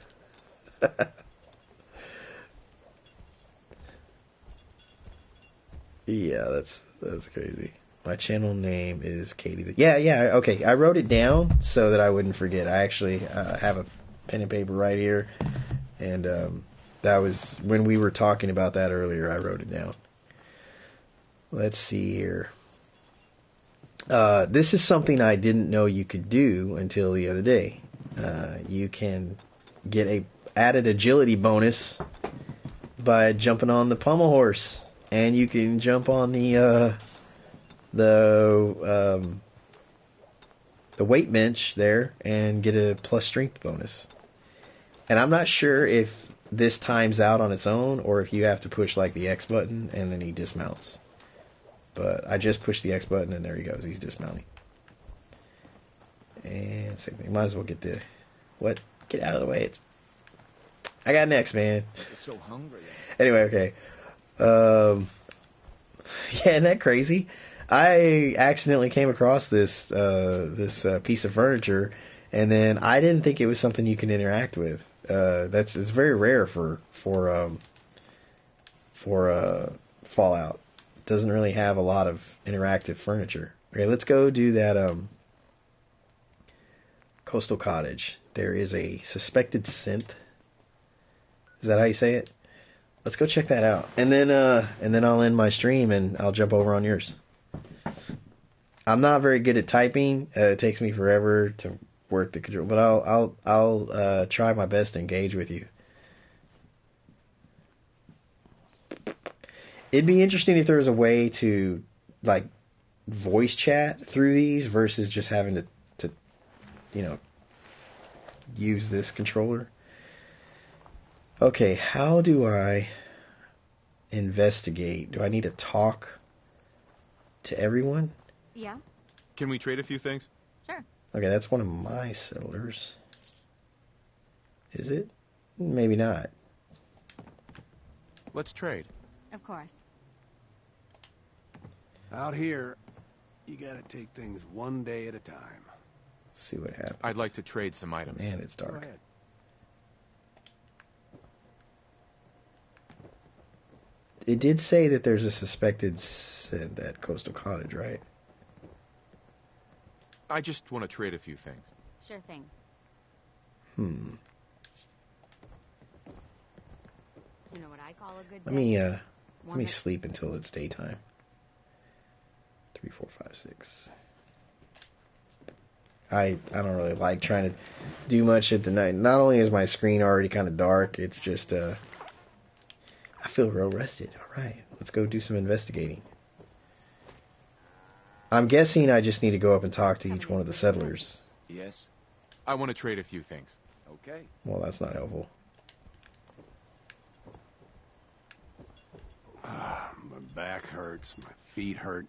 S1: Yeah, that's crazy. My channel name is Katie. Yeah. Okay, I wrote it down so that I wouldn't forget. I actually have a pen and paper right here, and that was when we were talking about that earlier. I wrote it down. Let's see here. This is something I didn't know you could do until the other day. You can get a added agility bonus by jumping on the pommel horse. And you can jump on the weight bench there and get a plus strength bonus. And I'm not sure if this times out on its own or if you have to push like the X button and then he dismounts. But I just pushed the X button and there he goes. He's dismounting. And same thing. Might as well get the... What? Get out of the way. I got next, man.
S6: You're so hungry.
S1: Anyway, okay. Yeah, isn't that crazy? I accidentally came across this piece of furniture, and then I didn't think it was something you can interact with. It's very rare for Fallout. It doesn't really have a lot of interactive furniture. Okay, let's go do that Coastal Cottage. There is a suspected synth. Is that how you say it? Let's go check that out, and then I'll end my stream and I'll jump over on yours. I'm not very good at typing. It takes me forever to work the control, but I'll try my best to engage with you. It'd be interesting if there was a way to like voice chat through these versus just having to you know, use this controller. Okay, how do I investigate? Do I need to talk to everyone?
S5: Yeah,
S4: Can we trade a few things?
S5: sure.
S1: Okay, that's one of my settlers. Is it? Maybe not.
S4: Let's trade.
S5: Of course.
S6: Out here, you gotta take things one day at a time.
S1: Let's see what happens.
S4: I'd like to trade some items.
S1: Man, it's
S6: Go
S1: dark.
S6: ahead.
S1: It did say that there's a suspected synth at Coastal Cottage, right?
S4: I just want to trade a few things.
S5: Sure thing. You know what I call a good
S1: Let
S5: day?
S1: me let
S5: One
S1: me
S5: that-
S1: sleep until it's daytime. 3, 4, 5, 6. I don't really like trying to do much at the night. Not only is my screen already kind of dark, it's just I feel real rested. All right, let's go do some investigating. I'm guessing I just need to go up and talk to each one of the settlers.
S4: Yes? I want to trade a few things.
S6: Okay.
S1: Well, that's not helpful.
S6: My back hurts, my feet hurt,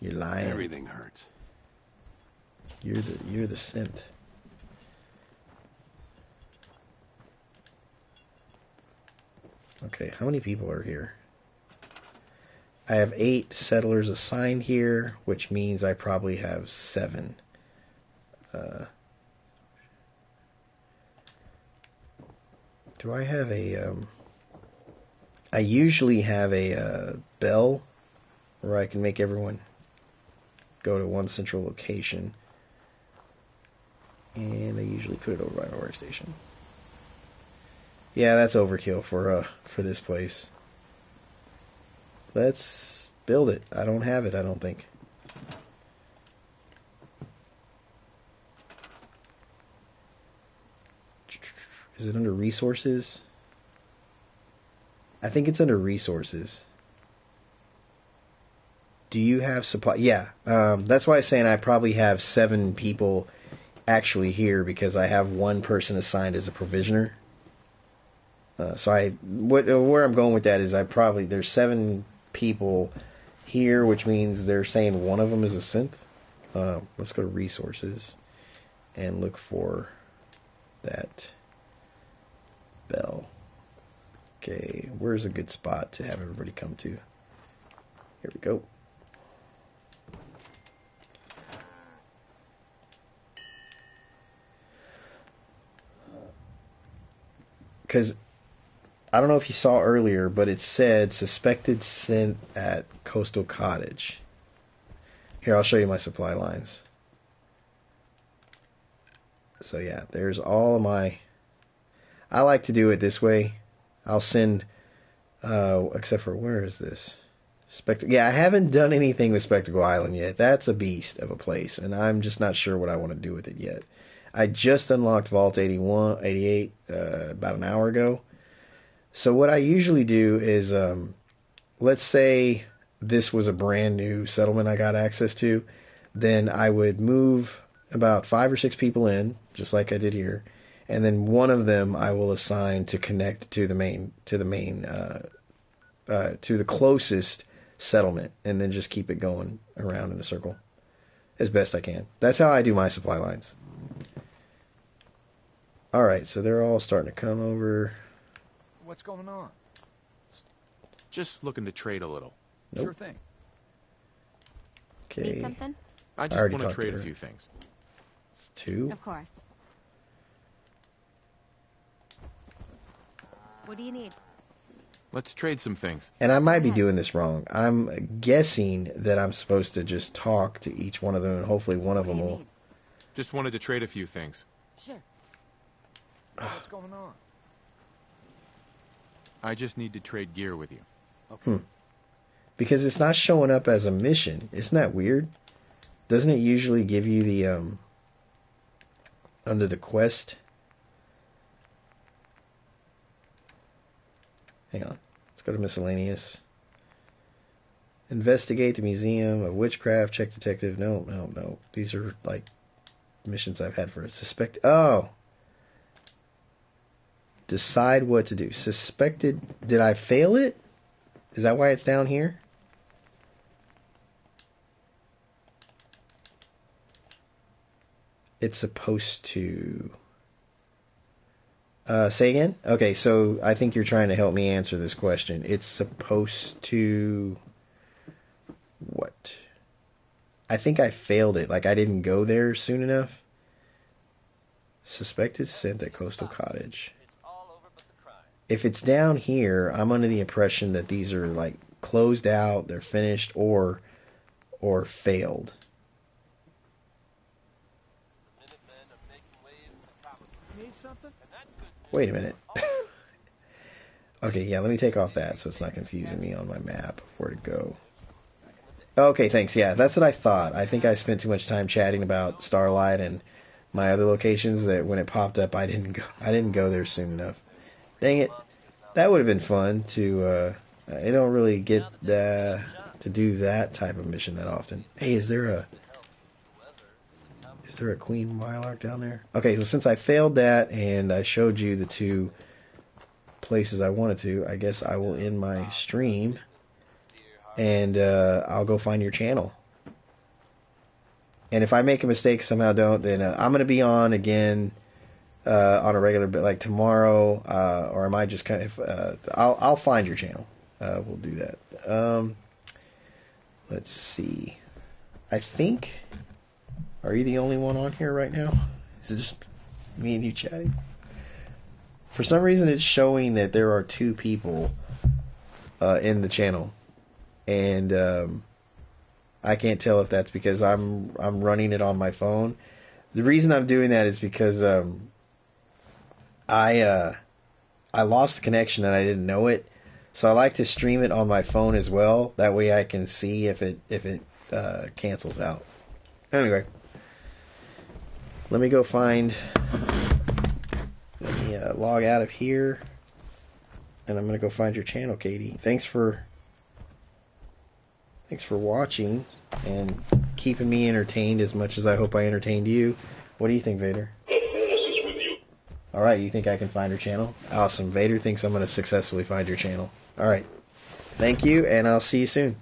S1: You're lying.
S6: everything hurts.
S1: You're the synth. Okay, how many people are here? I have 8 settlers assigned here, which means I probably have 7. Do I have a I usually have a bell where I can make everyone go to one central location. And I usually put it over by my workstation. Yeah, that's overkill for this place. Let's build it. I don't have it, I don't think. Is it under resources? I think it's under resources. Do you have supply? Yeah, that's why I'm saying I probably have 7 people actually here because I have one person assigned as a provisioner. Where I'm going with that is there's 7 people here, which means they're saying one of them is a synth. Let's go to resources and look for that bell. Okay, where's a good spot to have everybody come to? Here we go. Because I don't know if you saw earlier, but it said suspected synth at Coastal Cottage. Here, I'll show you my supply lines. So yeah, there's all of my... I like to do it this way. I'll send... except for, where is this? Yeah, I haven't done anything with Spectacle Island yet. That's a beast of a place, and I'm just not sure what I want to do with it yet. I just unlocked Vault 88 about an hour ago. So what I usually do is, let's say this was a brand new settlement I got access to, then I would move about 5 or 6 people in, just like I did here, and then one of them I will assign to connect to the closest settlement, and then just keep it going around in a circle as best I can. That's how I do my supply lines. Alright, so they're all starting to come over.
S6: What's going on?
S4: Just looking to trade a little.
S1: Nope.
S6: Sure thing.
S5: Need
S1: Okay,
S5: something?
S4: I just
S1: already
S4: want to
S1: talked to
S4: trade a
S1: her.
S4: few things.
S1: it's 2.
S5: Of course. What do you need?
S4: Let's trade some things.
S1: And I might be
S5: ahead.
S1: doing this wrong. I'm guessing that I'm supposed to just talk to each one of them, and hopefully one of
S5: What
S1: them
S5: do you
S1: will...
S5: need?
S4: Just wanted to trade a few things.
S5: Sure.
S6: What's going on?
S4: I just need to trade gear with you.
S6: Okay.
S1: Because it's not showing up as a mission. Isn't that weird? Doesn't it usually give you the, under the quest? Hang on. Let's go to miscellaneous. Investigate the Museum of Witchcraft. Check detective. No. These are like missions I've had for a suspect. Oh. Decide what to do. Suspected. Did I fail it? Is that why it's down here? It's supposed to... say again? Okay, so I think you're trying to help me answer this question. It's supposed to... What? I think I failed it. Like, I didn't go there soon enough. Suspected scent at Coastal Cottage. If it's down here, I'm under the impression that these are, like, closed out, they're finished, or failed. Wait a minute. Okay, yeah, let me take off that so it's not confusing me on my map of where to go. Okay, thanks. Yeah, that's what I thought. I think I spent too much time chatting about Starlight and my other locations that when it popped up, I didn't go there soon enough. Dang it. That would have been fun to I don't really get to do that type of mission that often. Hey, is there a Queen Mylark down there? Okay, well, since I failed that and I showed you the two places I wanted to, I guess I will end my stream and I'll go find your channel. And if I make a mistake somehow, then I'm going to be on again on a regular bit, like tomorrow, or am I just kind of... I'll find your channel. We'll do that. Let's see. I think... Are you the only one on here right now? Is it just me and you chatting? For some reason, it's showing that there are two people in the channel, and I can't tell if that's because I'm running it on my phone. The reason I'm doing that is because I lost the connection and I didn't know it, so I like to stream it on my phone as well. That way, I can see if it cancels out. Anyway. Let me go find... Let me log out of here. And I'm going to go find your channel, Katie. Thanks for watching and keeping me entertained as much as I hope I entertained you. What do you think, Vader? Alright, you think I can find her channel? Awesome. Vader thinks I'm going to successfully find your channel. Alright. Thank you, and I'll see you soon.